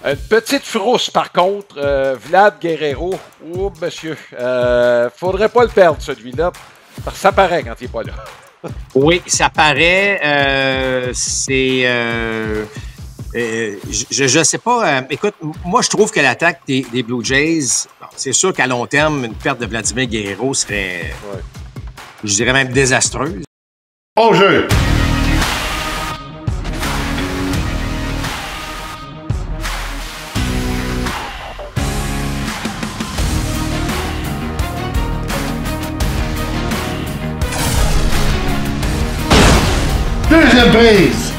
Une petite frousse, par contre. Vlad Guerrero. Oh, monsieur. Faudrait pas le perdre, celui-là. Parce que ça paraît quand il n'est pas là. Oui, ça paraît. Je sais pas. Écoute, moi, je trouve que l'attaque des Blue Jays, bon, c'est sûr qu'à long terme, une perte de Vladimir Guerrero serait, je dirais même désastreuse. Au jeu! Deuxième prise!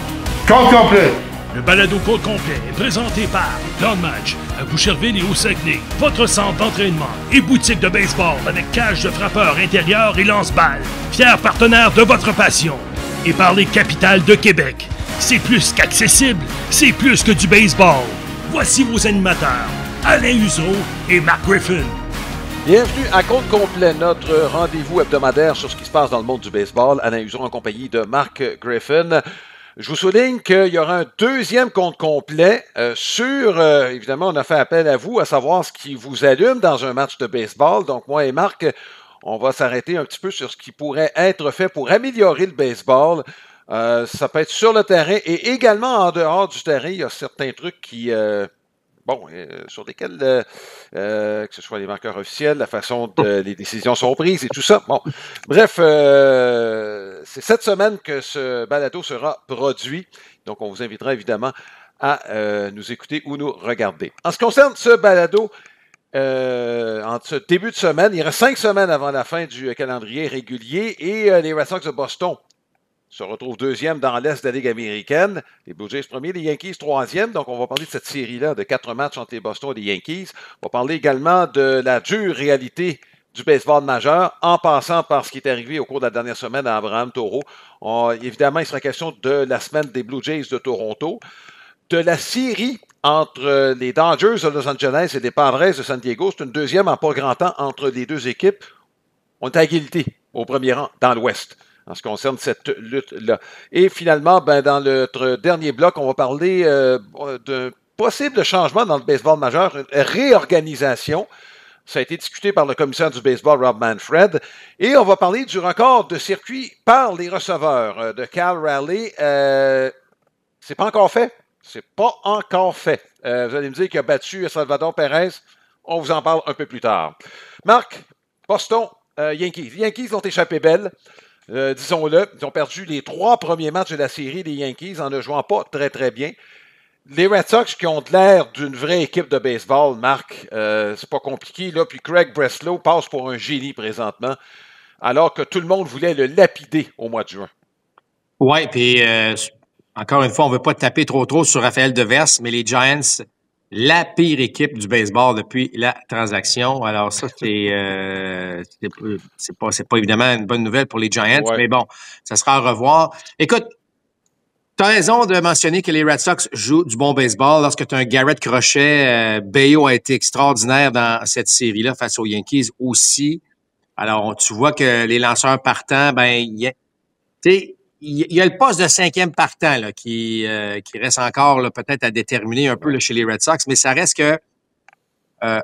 Compte complet! Le balado Côte complet est présenté par Plan de match à Boucherville et au Saguenay, votre centre d'entraînement et boutique de baseball avec cage de frappeur intérieur et lance-balles, fier partenaire de votre passion. Et par les capitales de Québec. C'est plus qu'accessible, c'est plus que du baseball. Voici vos animateurs, Alain Huseau et Mark Griffin. Bienvenue à Compte complet, notre rendez-vous hebdomadaire sur ce qui se passe dans le monde du baseball. Alain Huseau en compagnie de Mark Griffin. Je vous souligne qu'il y aura un deuxième compte complet évidemment, on a fait appel à vous, à savoir ce qui vous allume dans un match de baseball. Donc, moi et Marc, on va s'arrêter un petit peu sur ce qui pourrait être fait pour améliorer le baseball. Ça peut être sur le terrain et également en dehors du terrain. Il y a certains trucs qui... sur lesquels, que ce soit les marqueurs officiels, la façon dont les décisions sont prises et tout ça. Bon, bref, c'est cette semaine que ce balado sera produit. Donc, on vous invitera évidemment à nous écouter ou nous regarder. En ce qui concerne ce balado, en ce début de semaine, il reste 5 semaines avant la fin du calendrier régulier et les Red Sox de Boston se retrouve deuxième dans l'Est de la Ligue américaine. Les Blue Jays premier, les Yankees troisième. Donc, on va parler de cette série-là de 4 matchs entre les Boston et les Yankees. On va parler également de la dure réalité du baseball majeur, en passant par ce qui est arrivé au cours de la dernière semaine à Abraham Taureau. Évidemment, il sera question de la semaine des Blue Jays de Toronto, de la série entre les Dodgers de Los Angeles et les Padres de San Diego. C'est une deuxième en pas grand temps entre les deux équipes. On est à égalité au premier rang dans l'Ouest en ce qui concerne cette lutte-là. Et finalement, dans notre dernier bloc, on va parler d'un possible changement dans le baseball majeur, une réorganisation. Ça a été discuté par le commissaire du baseball, Rob Manfred. Et on va parler du record de circuit par les receveurs de Cal Raleigh. C'est pas encore fait. C'est pas encore fait. Vous allez me dire qu'il a battu Salvador Perez. On vous en parle un peu plus tard. Marc, Boston, Yankees. Les Yankees ont échappé belle. Disons-le, ils ont perdu les 3 premiers matchs de la série des Yankees en ne jouant pas très, très bien. Les Red Sox qui ont de l'air d'une vraie équipe de baseball, Marc, c'est pas compliqué, là. Puis Craig Breslow passe pour un génie présentement, alors que tout le monde voulait le lapider au mois de juin. Oui, puis encore une fois, on ne veut pas taper trop sur Raphaël Devers, mais les Giants, la pire équipe du baseball depuis la transaction. Alors ça, c'est pas évidemment une bonne nouvelle pour les Giants, mais bon, ça sera à revoir. Écoute, tu as raison de mentionner que les Red Sox jouent du bon baseball. Lorsque tu as un Garrett Crochet, Bello a été extraordinaire dans cette série-là face aux Yankees aussi. Alors, tu vois que les lanceurs partants, il y a le poste de 5e partant là, qui reste encore là, peut-être à déterminer un peu là, chez les Red Sox, mais ça reste que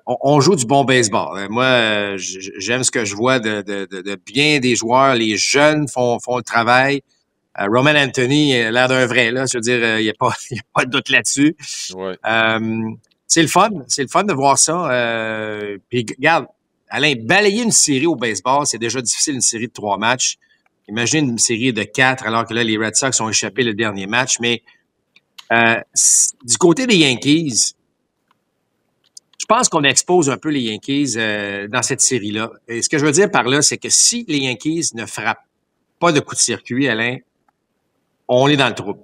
on joue du bon baseball. Moi, j'aime ce que je vois de bien des joueurs. Les jeunes font le travail. Roman Anthony a l'air d'un vrai, là. Je veux dire, il n'y a pas de doute là-dessus. Ouais. C'est le fun. C'est le fun de voir ça. Puis, regarde, Alain, balayer une série au baseball, c'est déjà difficile, une série de 3 matchs. Imagine une série de 4, alors que là, les Red Sox ont échappé le dernier match. Mais du côté des Yankees, je pense qu'on expose un peu les Yankees dans cette série-là. Et ce que je veux dire par là, c'est que si les Yankees ne frappent pas de coup de circuit, Alain, on est dans le trouble.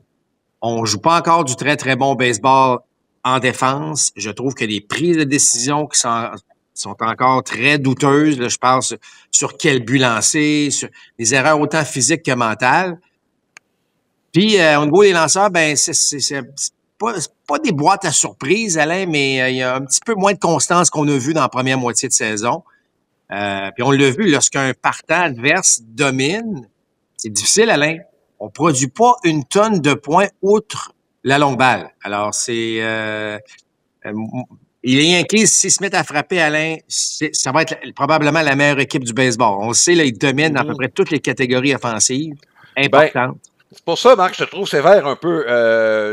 On joue pas encore du très, très bon baseball en défense. Je trouve que les prises de décision qui sont encore très douteuses. Là, je pense sur quel but lancer, sur des erreurs autant physiques que mentales. Puis, au niveau des lanceurs, c'est pas des boîtes à surprise, Alain, mais il y a un petit peu moins de constance qu'on a vu dans la première moitié de saison. Puis on l'a vu, lorsqu'un partant adverse domine, c'est difficile, Alain. On produit pas une tonne de points outre la longue balle. Alors, c'est Les Yankees, s'ils se mettent à frapper, Alain, ça va être probablement la meilleure équipe du baseball. On le sait, là, ils dominent à peu près toutes les catégories offensives importantes. C'est pour ça, Marc, je te trouve sévère un peu.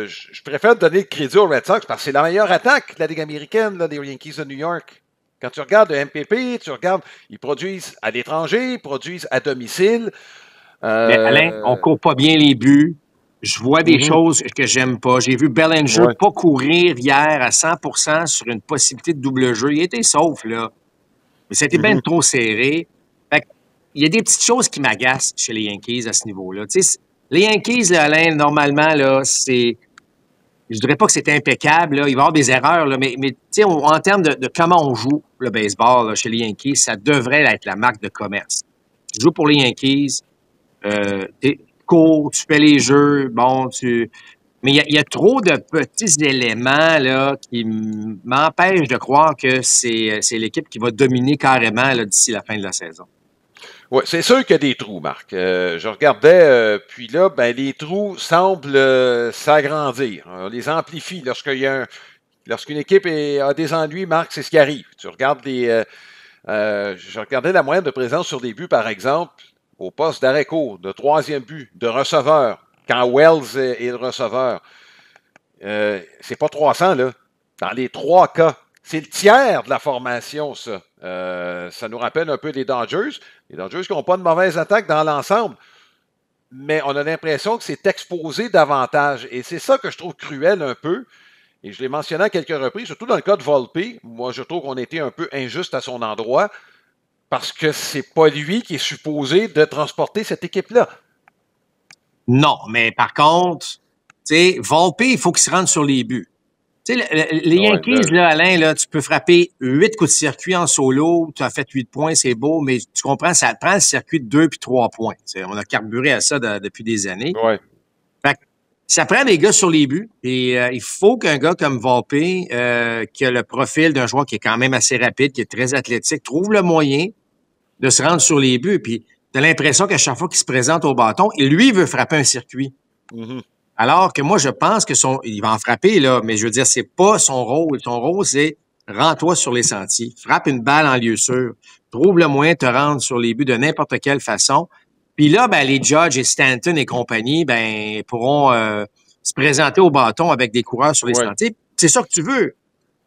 Je préfère te donner le crédit aux Red Sox parce que c'est la meilleure attaque de la Ligue américaine, là, des Yankees de New York. Quand tu regardes le MPP, tu regardes, ils produisent à l'étranger, ils produisent à domicile. Mais Alain, on ne court pas bien les buts. Je vois des choses que j'aime pas. J'ai vu Bellinger pas courir hier à 100% sur une possibilité de double jeu. Il était sauf, là. Mais c'était bien trop serré. Fait que, il y a des petites choses qui m'agacent chez les Yankees à ce niveau-là. Tu sais, les Yankees, là, Alain, normalement, là, c'est... Je dirais pas que c'est impeccable, là. Il va y avoir des erreurs, là, mais tu sais, en termes de comment on joue le baseball là, chez les Yankees, ça devrait être la marque de commerce. Tu joues pour les Yankees, tu cours, tu fais les jeux, bon, mais il y a trop de petits éléments là, qui m'empêchent de croire que c'est l'équipe qui va dominer carrément là, d'ici la fin de la saison. Oui, c'est sûr qu'il y a des trous, Marc. Je regardais, puis là, ben, les trous semblent s'agrandir. On les amplifie. Lorsqu'une équipe a des ennuis, Marc, c'est ce qui arrive. Tu regardes je regardais la moyenne de présence sur des buts, par exemple, au poste d'arrêt court, de troisième but, de receveur, quand Wells est le receveur. C'est pas 300, là. Dans les 3 cas. C'est le tiers de la formation, ça. Ça nous rappelle un peu les Dodgers. Les Dodgers qui n'ont pas de mauvaise attaque dans l'ensemble. Mais on a l'impression que c'est exposé davantage. Et c'est ça que je trouve cruel un peu. Et je l'ai mentionné à quelques reprises, surtout dans le cas de Volpe. Moi, je trouve qu'on a été un peu injuste à son endroit parce que c'est pas lui qui est supposé de transporter cette équipe-là. Non, mais par contre, tu sais, Volpe, il faut qu'il se rende sur les buts. Tu sais, les Yankees, là, Alain, là, tu peux frapper 8 coups de circuit en solo, tu as fait 8 points, c'est beau, mais tu comprends, ça prend le circuit de 2 puis 3 points. T'sais, on a carburé à ça depuis des années. Ouais. Fait que ça prend des gars sur les buts, et il faut qu'un gars comme Volpe, qui a le profil d'un joueur qui est quand même assez rapide, qui est très athlétique, trouve le moyen de se rendre sur les buts, puis tu as l'impression qu'à chaque fois qu'il se présente au bâton, lui veut frapper un circuit. Alors que moi, je pense que il va en frapper, là, mais je veux dire, c'est pas son rôle. Son rôle, c'est rends-toi sur les sentiers. Frappe une balle en lieu sûr. Trouve le moyen de te rendre sur les buts de n'importe quelle façon. Puis là, ben, les Judge et Stanton et compagnie, ben, pourront se présenter au bâton avec des coureurs sur les sentiers. C'est ça que tu veux.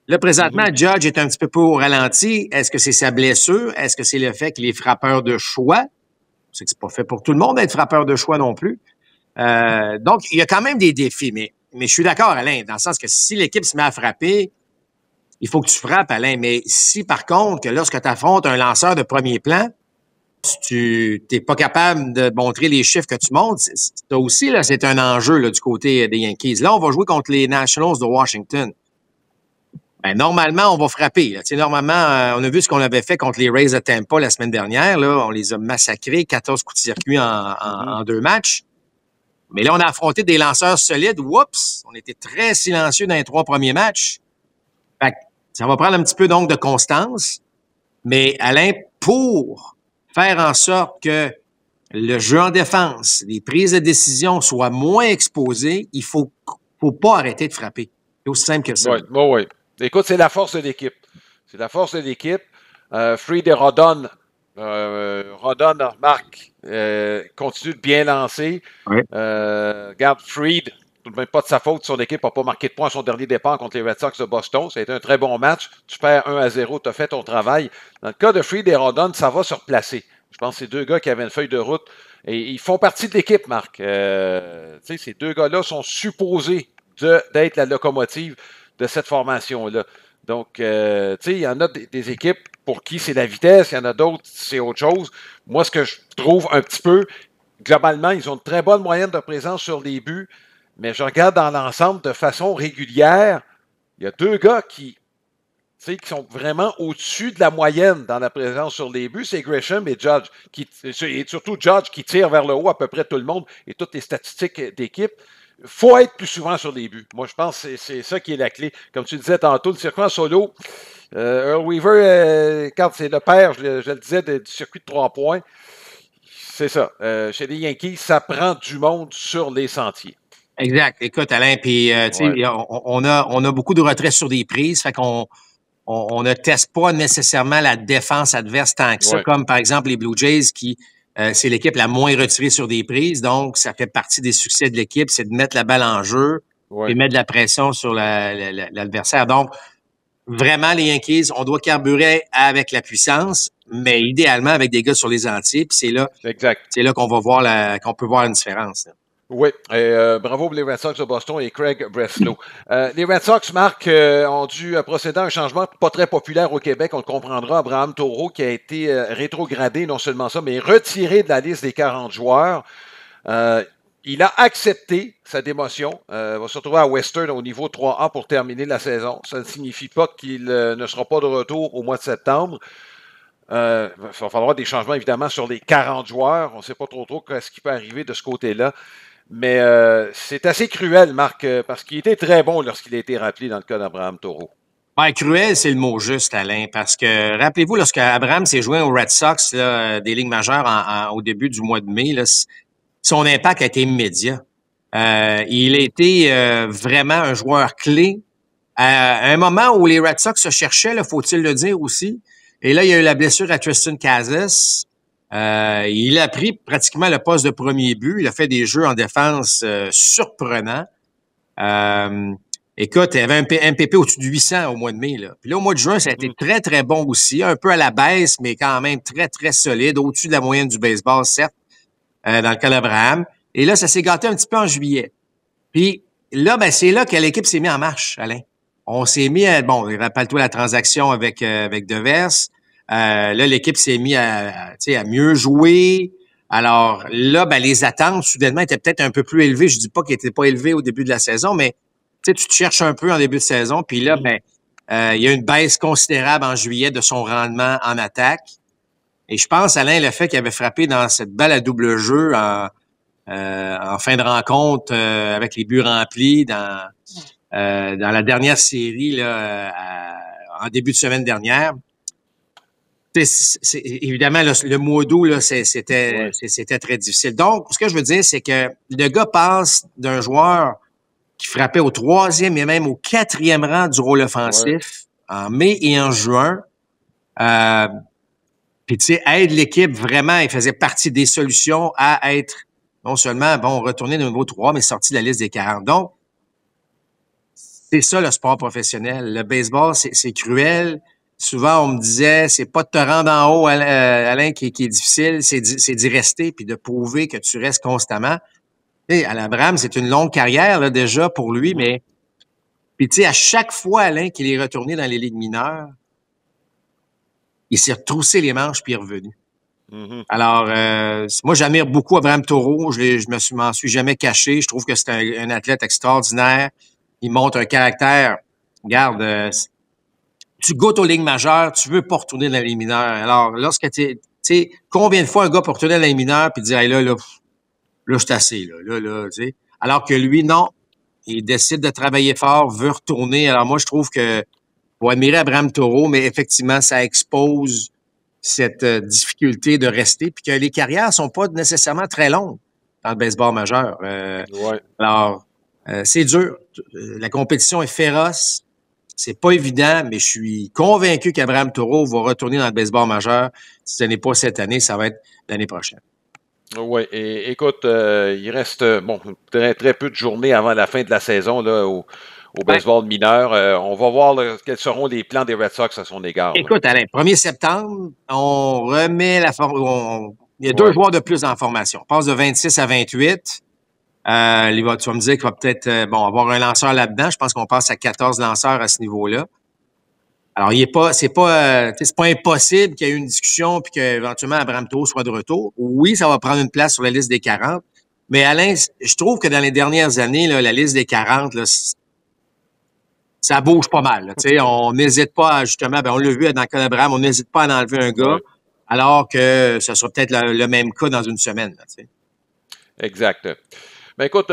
Là, présentement, Judge est un petit peu au ralenti. Est-ce que c'est sa blessure? Est-ce que c'est le fait qu'il est frappeur de choix? C'est que c'est pas fait pour tout le monde d'être frappeur de choix non plus. Donc, il y a quand même des défis, mais je suis d'accord, Alain, dans le sens que si l'équipe se met à frapper, il faut que tu frappes, Alain. Mais si, par contre, que lorsque tu affrontes un lanceur de premier plan, si tu n'es pas capable de montrer les chiffres que tu montres, ça aussi, là, c'est un enjeu là, du côté des Yankees. Là, on va jouer contre les Nationals de Washington. Ben, normalement, on va frapper. Là. Normalement, on a vu ce qu'on avait fait contre les Rays de Tampa la semaine dernière. Là. On les a massacrés, 14 coups de circuit en 2 matchs. Mais là, on a affronté des lanceurs solides. Oups! On était très silencieux dans les 3 premiers matchs. Fait que ça va prendre un petit peu donc de constance. Mais Alain, pour faire en sorte que le jeu en défense, les prises de décision soient moins exposées, il faut pas arrêter de frapper. C'est aussi simple que ça. Oui. Écoute, c'est la force de l'équipe. C'est la force de l'équipe. Fried et Rodon, Marc, continue de bien lancer. Oui. Regarde, Fried, tout de même pas de sa faute, son équipe n'a pas marqué de points à son dernier départ contre les Red Sox de Boston. Ça a été un très bon match. Tu perds 1-0, tu as fait ton travail. Dans le cas de Fried et Rodon, ça va se replacer. Je pense que c'est 2 gars qui avaient une feuille de route. Et ils font partie de l'équipe, Marc. Ces 2 gars-là sont supposés d'être la locomotive de cette formation-là. Donc, il y en a des équipes pour qui c'est la vitesse, il y en a d'autres, c'est autre chose. Moi, ce que je trouve un petit peu, globalement, ils ont une très bonne moyenne de présence sur les buts, mais je regarde dans l'ensemble de façon régulière, il y a 2 gars qui sont vraiment au-dessus de la moyenne dans la présence sur les buts, c'est Grisham et Judge, et surtout Judge qui tire vers le haut à peu près tout le monde et toutes les statistiques d'équipe. Il faut être plus souvent sur les buts. Moi, je pense que c'est ça qui est la clé. Comme tu disais tantôt, le circuit en solo, Earl Weaver, quand c'est le père, je le disais, du circuit de 3 points, c'est ça. Chez les Yankees, ça prend du monde sur les sentiers. Exact. Écoute, Alain, puis on a beaucoup de retraits sur des prises, fait qu'on ne teste pas nécessairement la défense adverse tant que ça, comme par exemple les Blue Jays qui c'est l'équipe la moins retirée sur des prises, donc ça fait partie des succès de l'équipe, c'est de mettre la balle en jeu et mettre de la pression sur l'adversaire. Donc, vraiment, les Yankees, on doit carburer avec la puissance, mais idéalement avec des gars sur les entiers, puis c'est là qu'on va voir qu'on peut voir une différence. Là. Oui, bravo pour les Red Sox de Boston et Craig Breslow. Les Red Sox, Marc, ont dû procéder à un changement pas très populaire au Québec. On le comprendra. Abraham Taureau qui a été rétrogradé, non seulement ça, mais retiré de la liste des 40 joueurs. Il a accepté sa démotion. Va se retrouver à Western au niveau 3A pour terminer la saison. Ça ne signifie pas qu'il ne sera pas de retour au mois de septembre. Il va falloir des changements, évidemment, sur les 40 joueurs. On ne sait pas trop ce qui peut arriver de ce côté-là. Mais c'est assez cruel, Marc, parce qu'il était très bon lorsqu'il a été rappelé dans le cas d'Abraham Taureau. Ben, cruel, c'est le mot juste, Alain, parce que rappelez-vous, lorsque Abraham s'est joint aux Red Sox là, des Ligues majeures au début du mois de mai, là, son impact a été immédiat. Il a été vraiment un joueur clé à un moment où les Red Sox se cherchaient, là, faut-il le dire aussi. Et là, il y a eu la blessure à Tristan Casas. Il a pris pratiquement le poste de premier but. Il a fait des jeux en défense surprenants. Écoute, il y avait un MPP au-dessus de 800 au mois de mai. Là. Puis là, au mois de juin, ça a été très, très bon aussi. Un peu à la baisse, mais quand même très, très solide. Au-dessus de la moyenne du baseball, certes, dans le cas d'Abraham. Et là, ça s'est gâté un petit peu en juillet. Puis là, ben c'est là que l'équipe s'est mise en marche, Alain. On s'est mis à... Bon, rappelle-toi la transaction avec Devers. Là, l'équipe s'est mise à mieux jouer. Alors là, ben, les attentes, soudainement, étaient peut-être un peu plus élevées. Je dis pas qu'elles n'étaient pas élevées au début de la saison, mais tu te cherches un peu en début de saison. Puis là, ben, il y a une baisse considérable en juillet de son rendement en attaque. Et je pense, Alain, le fait qu'il avait frappé dans cette balle à double jeu en fin de rencontre avec les buts remplis dans la dernière série là, en début de semaine dernière. Évidemment, le mois d'août, là, c'était très difficile. Donc, ce que je veux dire, c'est que le gars passe d'un joueur qui frappait au 3e et même au 4e rang du rôle offensif en mai et en juin. Puis, tu sais, aide l'équipe vraiment, il faisait partie des solutions à être non seulement, retourner de niveau 3, mais sorti de la liste des 40. Donc, c'est ça le sport professionnel. Le baseball, c'est cruel. Souvent, on me disait, c'est pas de te rendre en haut, Alain, qui est difficile, c'est d'y rester puis de prouver que tu restes constamment. Tu sais, Alain Abraham, c'est une longue carrière là, déjà pour lui, mais puis tu sais, à chaque fois, Alain, qu'il est retourné dans les ligues mineures, il s'est retroussé les manches puis il est revenu. Mm-hmm. Alors, moi, j'admire beaucoup Abraham Taureau. Je m'en suis jamais caché. Je trouve que c'est un athlète extraordinaire. Il montre un caractère. Regarde, tu goûtes aux ligues majeures, tu veux pas retourner dans les mineurs. Alors, lorsque tu sais, combien de fois un gars peut retourner dans les mineurs puis dire, hey, là, je suis assez, là, tu sais. Alors que lui, non. Il décide de travailler fort, veut retourner. Alors, moi, je trouve que, faut admirer Abraham Taureau, mais effectivement, ça expose cette difficulté de rester, puis que les carrières sont pas nécessairement très longues dans le baseball majeur. Alors, c'est dur. La compétition est féroce. C'est pas évident, mais je suis convaincu qu'Abraham Taureau va retourner dans le baseball majeur. Si ce n'est pas cette année, ça va être l'année prochaine. Oui, et écoute, il reste très, très peu de journées avant la fin de la saison là, au baseball mineur. On va voir là, quels seront les plans des Red Sox à son égard. Écoute, Alain, 1er septembre, on remet il y a 2 joueurs de plus en formation. On passe de 26 à 28. Tu vas me dire qu'il va peut-être avoir un lanceur là-dedans. Je pense qu'on passe à 14 lanceurs à ce niveau-là. Alors, c'est pas impossible qu'il y ait eu une discussion puis qu'éventuellement Abraham Taureau soit de retour. Oui, ça va prendre une place sur la liste des 40. Mais Alain, je trouve que dans les dernières années, là, la liste des 40, là, ça bouge pas mal. On n'hésite pas, justement, on l'a vu dans le cas d'Abraham, on n'hésite pas à en enlever un gars, alors que ce sera peut-être le même cas dans une semaine. Là, exact. Ben écoute,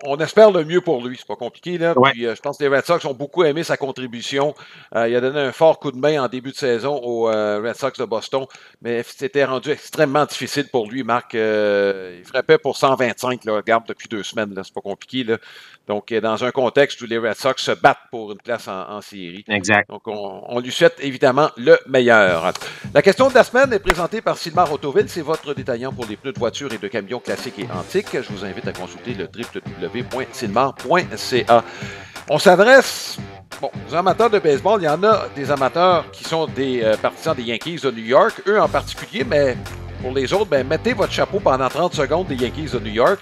on espère le mieux pour lui. C'est pas compliqué, là. Ouais. Puis, je pense que les Red Sox ont beaucoup aimé sa contribution. Il a donné un fort coup de main en début de saison aux Red Sox de Boston, mais c'était rendu extrêmement difficile pour lui, Marc. Il frappait pour 125, là, regarde, depuis 2 semaines. Là. C'est pas compliqué, là. Donc, dans un contexte où les Red Sox se battent pour une place en série. Exact. Donc, on lui souhaite évidemment le meilleur. La question de la semaine est présentée par Sylmar Autoville. C'est votre détaillant pour les pneus de voiture et de camions classiques et antiques. Je vous invite à consulter le www.sylmar.ca. On s'adresse aux amateurs de baseball. Il y en a des amateurs qui sont des partisans des Yankees de New York, eux en particulier, mais pour les autres, mettez votre chapeau pendant 30 secondes des Yankees de New York.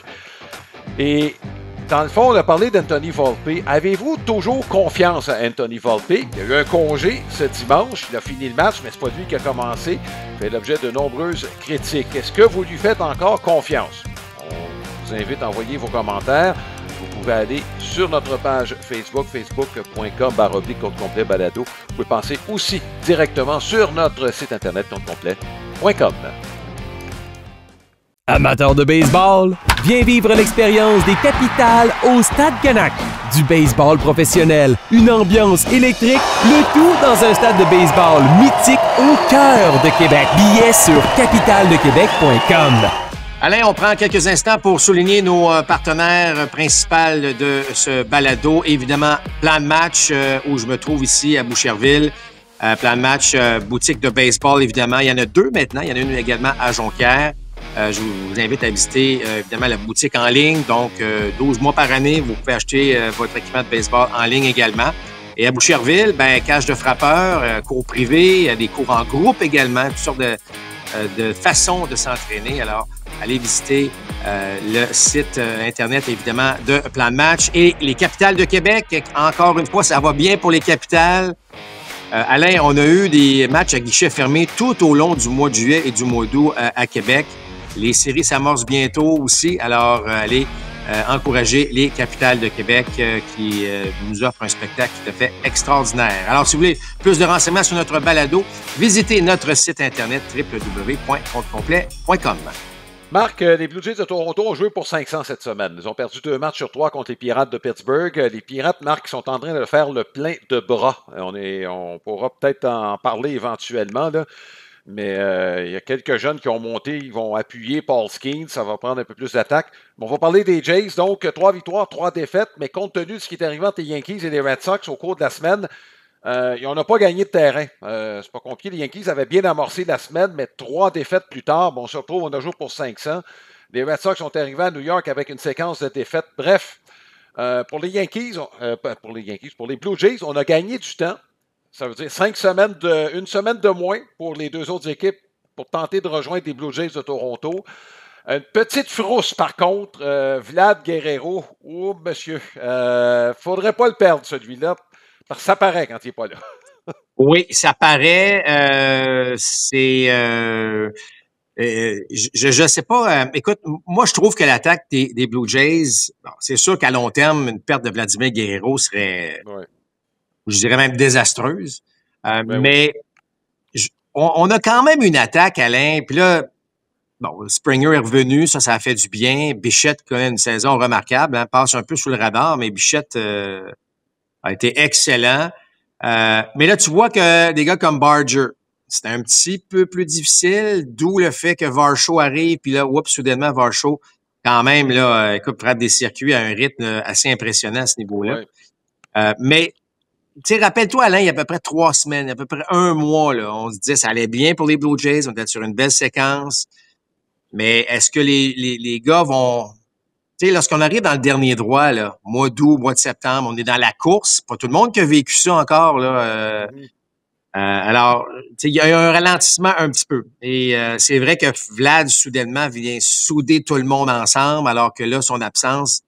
Et dans le fond, on a parlé d'Anthony Volpe. Avez-vous toujours confiance à Anthony Volpe? Il y a eu un congé ce dimanche. Il a fini le match, mais c'est pas lui qui a commencé. Il fait l'objet de nombreuses critiques. Est-ce que vous lui faites encore confiance? On vous invite à envoyer vos commentaires. Vous pouvez aller sur notre page Facebook, facebook.com/compte-complet balado. Vous pouvez passer aussi directement sur notre site internet compte-complet.com. Amateur de baseball, viens vivre l'expérience des capitales au Stade Canac. Du baseball professionnel, une ambiance électrique, le tout dans un stade de baseball mythique au cœur de Québec. Billets sur capitaledequebec.com. Alain, on prend quelques instants pour souligner nos partenaires principaux de ce balado. Évidemment, Plan de match, où je me trouve ici à Boucherville. Plan de match, boutique de baseball, évidemment. Il y en a 2 maintenant. Il y en a une également à Jonquière. Je vous invite à visiter, évidemment, la boutique en ligne. Donc, 12 mois par année, vous pouvez acheter votre équipement de baseball en ligne également. Et à Boucherville, cage de frappeurs, cours privés, des cours en groupe également, toutes sortes de façons de s'entraîner. Alors, allez visiter le site Internet, évidemment, de Plan de match. Et les capitales de Québec, encore une fois, ça va bien pour les capitales. Alain, on a eu des matchs à guichet fermé tout au long du mois de juillet et du mois d'août à Québec. Les séries s'amorcent bientôt aussi, alors allez encourager les capitales de Québec qui nous offrent un spectacle tout à fait extraordinaire. Alors, si vous voulez plus de renseignements sur notre balado, visitez notre site internet www.comptecomplet.com. Marc, les Blue Jays de Toronto ont joué pour 500 cette semaine. Ils ont perdu 2 matchs sur 3 contre les Pirates de Pittsburgh. Les Pirates, Marc, sont en train de faire le plein de bras. On pourra peut-être en parler éventuellement, là. Mais il y a quelques jeunes qui ont monté, ils vont appuyer Paul Skeens, ça va prendre un peu plus d'attaque. On va parler des Jays, donc 3 victoires, 3 défaites, mais compte tenu de ce qui est arrivé entre les Yankees et les Red Sox au cours de la semaine, on n'a pas gagné de terrain. C'est pas compliqué, les Yankees avaient bien amorcé la semaine, mais 3 défaites plus tard, on se retrouve, on a joué pour 500. Les Red Sox sont arrivés à New York avec une séquence de défaites. Bref, pour les Blue Jays, on a gagné du temps. Ça veut dire une semaine de moins pour les 2 autres équipes pour tenter de rejoindre les Blue Jays de Toronto. Une petite frousse, par contre, Vlad Guerrero. Oh, monsieur, faudrait pas le perdre, celui-là, parce que ça paraît quand il n'est pas là. Oui, ça paraît. Je sais pas. Écoute, moi, je trouve que l'attaque des Blue Jays, c'est sûr qu'à long terme, une perte de Vladimir Guerrero serait... Ouais. Je dirais même désastreuse. Mais on a quand même une attaque, Alain. Puis là, Springer est revenu, ça a fait du bien. Bichette connaît une saison remarquable, passe un peu sous le radar, mais Bichette a été excellent. Mais là, tu vois que des gars comme Barger, c'était un petit peu plus difficile, d'où le fait que Varsho arrive, puis là, soudainement, Varsho, quand même, là, frappe des circuits à un rythme assez impressionnant à ce niveau-là. Ouais. Mais tu sais, rappelle-toi, Alain, il y a à peu près 3 semaines, à peu près 1 mois, là, on se disait ça allait bien pour les Blue Jays, on était sur une belle séquence. Mais est-ce que les gars vont... Tu sais, lorsqu'on arrive dans le dernier droit, là, mois d'août, mois de septembre, on est dans la course. Pas tout le monde qui a vécu ça encore, là. Alors, tu sais, il y a eu un ralentissement un petit peu. Et c'est vrai que Vlad, soudainement, vient souder tout le monde ensemble, alors que là, son absence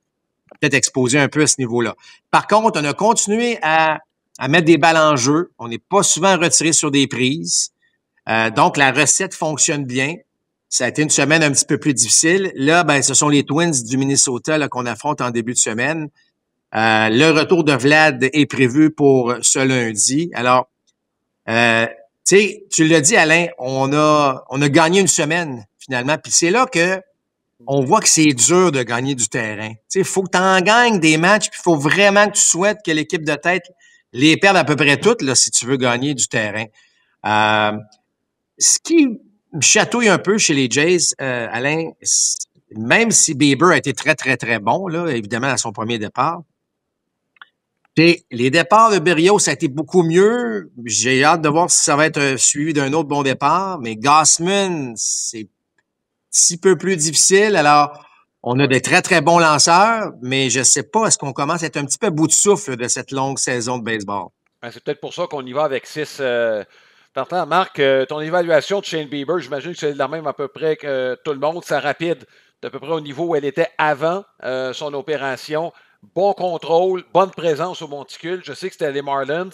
a peut-être exposé un peu à ce niveau-là. Par contre, on a continué à mettre des balles en jeu. On n'est pas souvent retiré sur des prises. Donc, la recette fonctionne bien. Ça a été une semaine un petit peu plus difficile. Là, ce sont les Twins du Minnesota là, qu'on affronte en début de semaine. Le retour de Vlad est prévu pour ce lundi. Alors, tu sais, tu l'as dit, Alain, on a gagné une semaine, finalement. Puis c'est là que on voit que c'est dur de gagner du terrain. Il faut que tu en gagnes des matchs, puis il faut vraiment que tu souhaites que l'équipe de tête les perde à peu près toutes là, si tu veux gagner du terrain. Ce qui me chatouille un peu chez les Jays, Alain, même si Bieber a été très, très, très bon, là, évidemment, à son premier départ, les départs de Berrios, ça a été beaucoup mieux. J'ai hâte de voir si ça va être suivi d'un autre bon départ, mais Gausman, c'est si peu plus difficile. Alors, on a des très, très bons lanceurs, mais je ne sais pas, est-ce qu'on commence à être un petit peu à bout de souffle de cette longue saison de baseball? Ben, c'est peut-être pour ça qu'on y va avec 6 partants. Marc, ton évaluation de Shane Bieber, j'imagine que c'est la même à peu près que tout le monde. Sa rapide, à peu près au niveau où elle était avant son opération. Bon contrôle, bonne présence au monticule. Je sais que c'était les Marlins,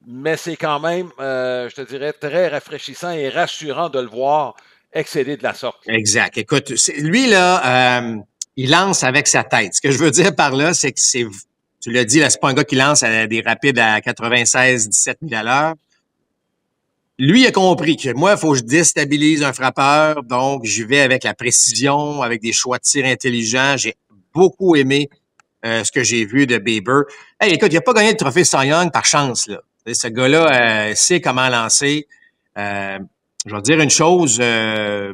mais c'est quand même, je te dirais, très rafraîchissant et rassurant de le voir excéder de la sorte. Exact. Écoute, lui, là, il lance avec sa tête. Ce que je veux dire par là, c'est que tu l'as dit, là, c'est pas un gars qui lance à des rapides à 96, 17 000 à l'heure. Lui, il a compris que moi, il faut que je déstabilise un frappeur. Donc, j'y vais avec la précision, avec des choix de tir intelligents. J'ai beaucoup aimé ce que j'ai vu de Bieber. Hey, écoute, il n'a pas gagné le trophée Cy Young par chance, là. Ce gars-là sait comment lancer. Je vais te dire une chose.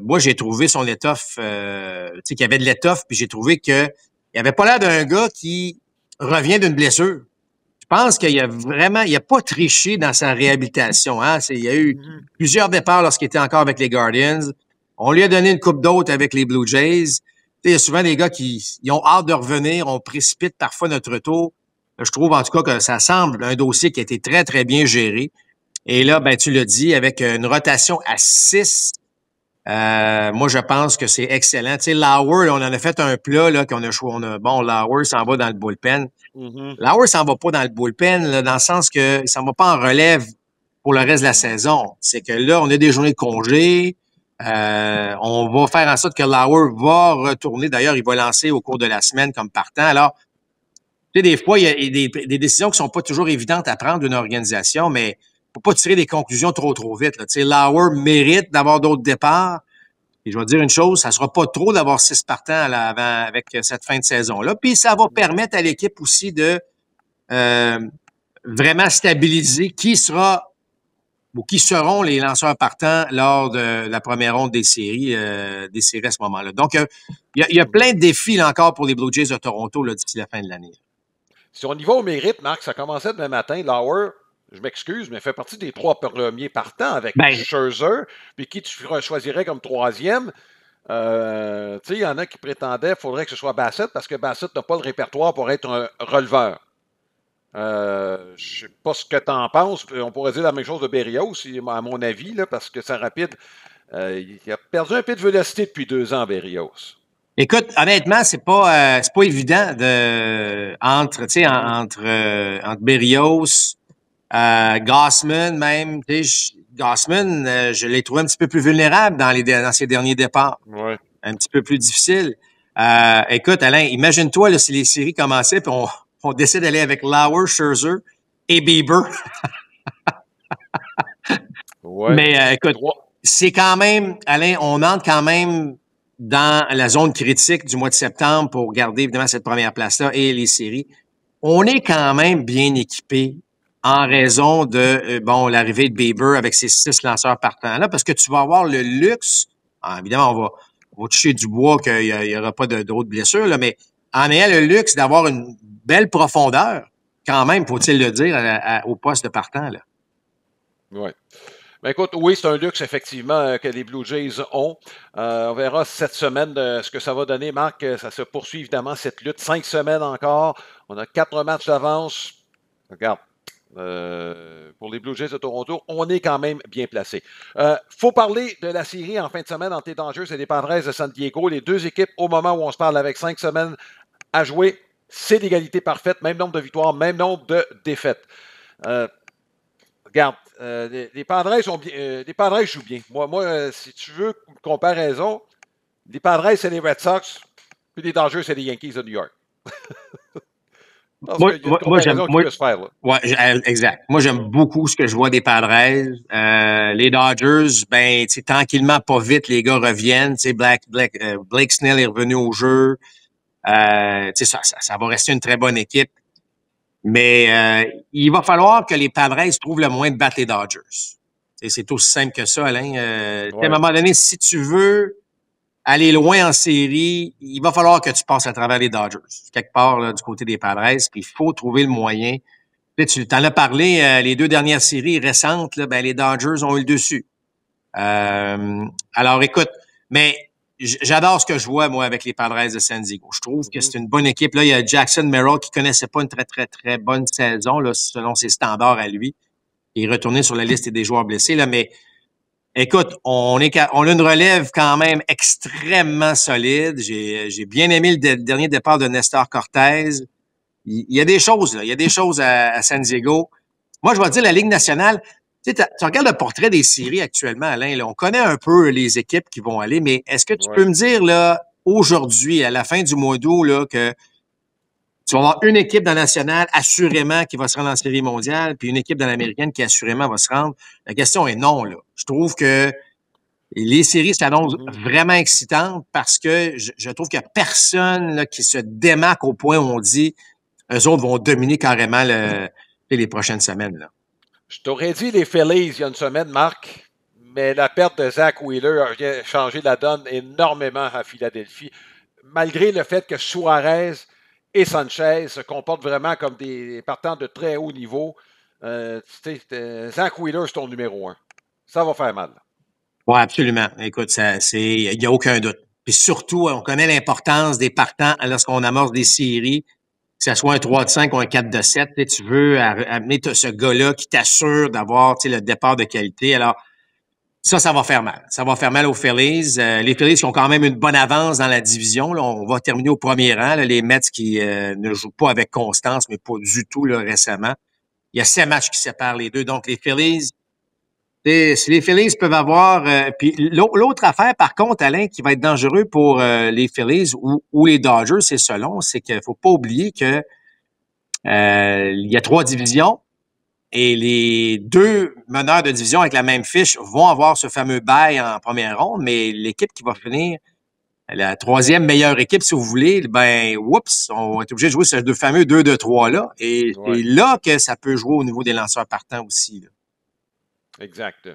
Moi, j'ai trouvé son étoffe, tu sais, qu'il y avait de l'étoffe, puis j'ai trouvé qu'il avait pas l'air d'un gars qui revient d'une blessure. Je pense qu'il a pas triché dans sa réhabilitation. Hein? Il y a eu plusieurs départs lorsqu'il était encore avec les Guardians. On lui a donné une coupe d'autres avec les Blue Jays. Il y a souvent des gars qui ont hâte de revenir. On précipite parfois notre retour. Je trouve en tout cas que ça semble un dossier qui a été très, très bien géré. Et là, ben tu l'as dit, avec une rotation à 6, moi, je pense que c'est excellent. Tu sais, Lauer, là, on en a fait un plat là, qu'on a choisi. Bon, Lauer s'en va dans le bullpen. Lauer s'en va pas dans le bullpen, là, dans le sens que il s'en va pas en relève pour le reste de la saison. C'est que là, on a des journées de congé. On va faire en sorte que Lauer va retourner. D'ailleurs, il va lancer au cours de la semaine comme partant. Alors, tu sais, des fois, il y a des décisions qui sont pas toujours évidentes à prendre d'une organisation, mais faut pas tirer des conclusions trop vite. Là. Tu sais, Lauer mérite d'avoir d'autres départs. Et je vais te dire une chose, ça sera pas trop d'avoir 6 partants à l'avant avec cette fin de saison-là. Puis ça va permettre à l'équipe aussi de vraiment stabiliser qui sera ou qui seront les lanceurs partants lors de la première ronde des séries à ce moment-là. Donc, il y a plein de défis là, encore pour les Blue Jays de Toronto là, d'ici la fin de l'année. Si on y va au mérite, Marc, ça commençait demain matin. Lauer, je m'excuse, mais fait partie des 3 premiers partants avec Scherzer. Puis qui tu choisirais comme 3e? Tu sais, il y en a qui prétendaient qu'il faudrait que ce soit Bassett parce que Bassett n'a pas le répertoire pour être un releveur. Je ne sais pas ce que tu en penses. On pourrait dire la même chose de Berrios, à mon avis, là, parce que sa rapide, il a perdu un peu de vélocité depuis 2 ans, Berrios. Écoute, honnêtement, c'est pas évident entre Berrios, Gausman même. Gausman, je l'ai trouvé un petit peu plus vulnérable dans ses derniers départs. Ouais. Un petit peu plus difficile. Écoute, Alain, imagine-toi là, si les séries commençaient puis on décide d'aller avec Lauer, Scherzer et Bieber. Ouais. Mais écoute, c'est quand même, Alain, on entre quand même dans la zone critique du mois de septembre pour garder évidemment cette première place-là et les séries. On est quand même bien équipé en raison de l'arrivée de Bieber avec ses 6 lanceurs partants-là, parce que tu vas avoir le luxe, évidemment, on va toucher du bois qu'il n'y aura pas d'autres blessures, là, mais en ayant le luxe d'avoir une belle profondeur, quand même, faut-il le dire, au poste de partant. Là. Oui. Ben écoute, oui, c'est un luxe, effectivement, que les Blue Jays ont. On verra cette semaine ce que ça va donner, Marc. Ça se poursuit, évidemment, cette lutte. 5 semaines encore. On a 4 matchs d'avance. Regarde, pour les Blue Jays de Toronto, on est quand même bien placé. Faut parler de la série en fin de semaine entre les Dodgers et les Padres de San Diego. Les 2 équipes, au moment où on se parle, avec 5 semaines à jouer, c'est l'égalité parfaite. Même nombre de victoires, même nombre de défaites. Regarde, les Padres jouent bien. Moi, si tu veux une comparaison, les Padres, c'est les Red Sox, puis les Dodgers, c'est les Yankees de New York. Parce qu'il y a une comparaison qui peut se faire. Là. Ouais, exact. Moi, j'aime beaucoup ce que je vois des Padres. Les Dodgers, ben, tranquillement, pas vite, les gars reviennent. Blake Snell est revenu au jeu. Ça va rester une très bonne équipe. Mais il va falloir que les Padres trouvent le moyen de battre les Dodgers. C'est aussi simple que ça, Alain. À un moment donné, si tu veux aller loin en série, il va falloir que tu passes à travers les Dodgers, quelque part là, du côté des Padres, puis il faut trouver le moyen. Tu t'en as parlé, les 2 dernières séries récentes, là, ben, les Dodgers ont eu le dessus. Alors, écoute, mais j'adore ce que je vois, moi, avec les Padres de San Diego. Je trouve que c'est une bonne équipe. Là, il y a Jackson Merrill qui connaissait pas une très, très, très bonne saison, là, selon ses standards à lui. Il est retourné sur la liste des joueurs blessés, là, mais écoute, on a une relève quand même extrêmement solide. J'ai bien aimé le dernier départ de Nestor Cortez. Il y a des choses, là. Il y a des choses à San Diego. Moi, je vais te dire, la Ligue nationale, tu regardes le portrait des séries actuellement, Alain, là, on connaît un peu les équipes qui vont aller, mais est-ce que tu peux me dire, là, aujourd'hui, à la fin du mois d'août, là, que tu vas avoir une équipe dans la nationale, assurément, qui va se rendre en série mondiale, puis une équipe dans l'américaine qui, assurément, va se rendre? La question est non, là. Je trouve que les séries s'annoncent vraiment excitantes parce que je trouve qu'il n'y a personne là, qui se démarque au point où on dit eux autres vont dominer carrément les prochaines semaines. Là. Je t'aurais dit les Phillies il y a une semaine, Marc, mais la perte de Zach Wheeler a changé la donne énormément à Philadelphie, malgré le fait que Suarez et Sanchez se comportent vraiment comme des partants de très haut niveau. Zach Wheeler, c'est ton numéro 1. Ça va faire mal. Oui, absolument. Écoute, il n'y a aucun doute. Puis surtout, on connaît l'importance des partants lorsqu'on amorce des séries, que ce soit un 3-5 ou un 4-7. Tu veux amener ce gars-là qui t'assure d'avoir le départ de qualité. Alors, ça va faire mal. Ça va faire mal aux Phillies. Les Phillies qui ont quand même une bonne avance dans la division. Là, on va terminer au premier rang. Là, les Mets qui ne jouent pas avec constance, mais pas du tout là, récemment. Il y a 7 matchs qui séparent les deux. Donc, les Phillies, si les Phillies peuvent avoir... puis l'autre affaire, par contre, Alain, qui va être dangereux pour les Phillies ou les Dodgers, c'est selon, c'est qu'il faut pas oublier que il y a 3 divisions. Et les 2 meneurs de division avec la même fiche vont avoir ce fameux bye en première ronde, mais l'équipe qui va finir la 3e meilleure équipe, si vous voulez, ben, oups, on va être obligé de jouer ce fameux 2-2-3-là. Et c'est là que ça peut jouer au niveau des lanceurs partants aussi. Là. Exact.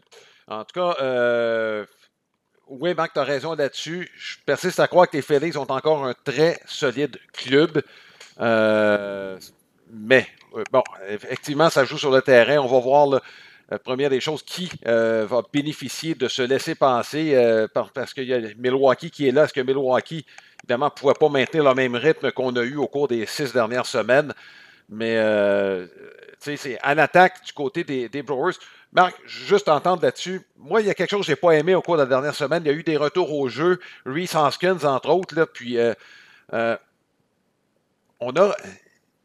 En tout cas, oui, Marc, tu as raison là-dessus. Je persiste à croire que les Phillies ont encore un très solide club. Mais, bon, effectivement, ça joue sur le terrain. On va voir, la première des choses, qui va bénéficier de se laisser passer parce qu'il y a Milwaukee qui est là. Est-ce que Milwaukee, évidemment, ne pouvait pas maintenir le même rythme qu'on a eu au cours des 6 dernières semaines? Mais, tu sais, c'est en attaque du côté des Brewers. Marc, juste entendre là-dessus. Moi, il y a quelque chose que je n'ai pas aimé au cours de la dernière semaine. Il y a eu des retours au jeu. Rhys Hoskins, entre autres. Là, puis,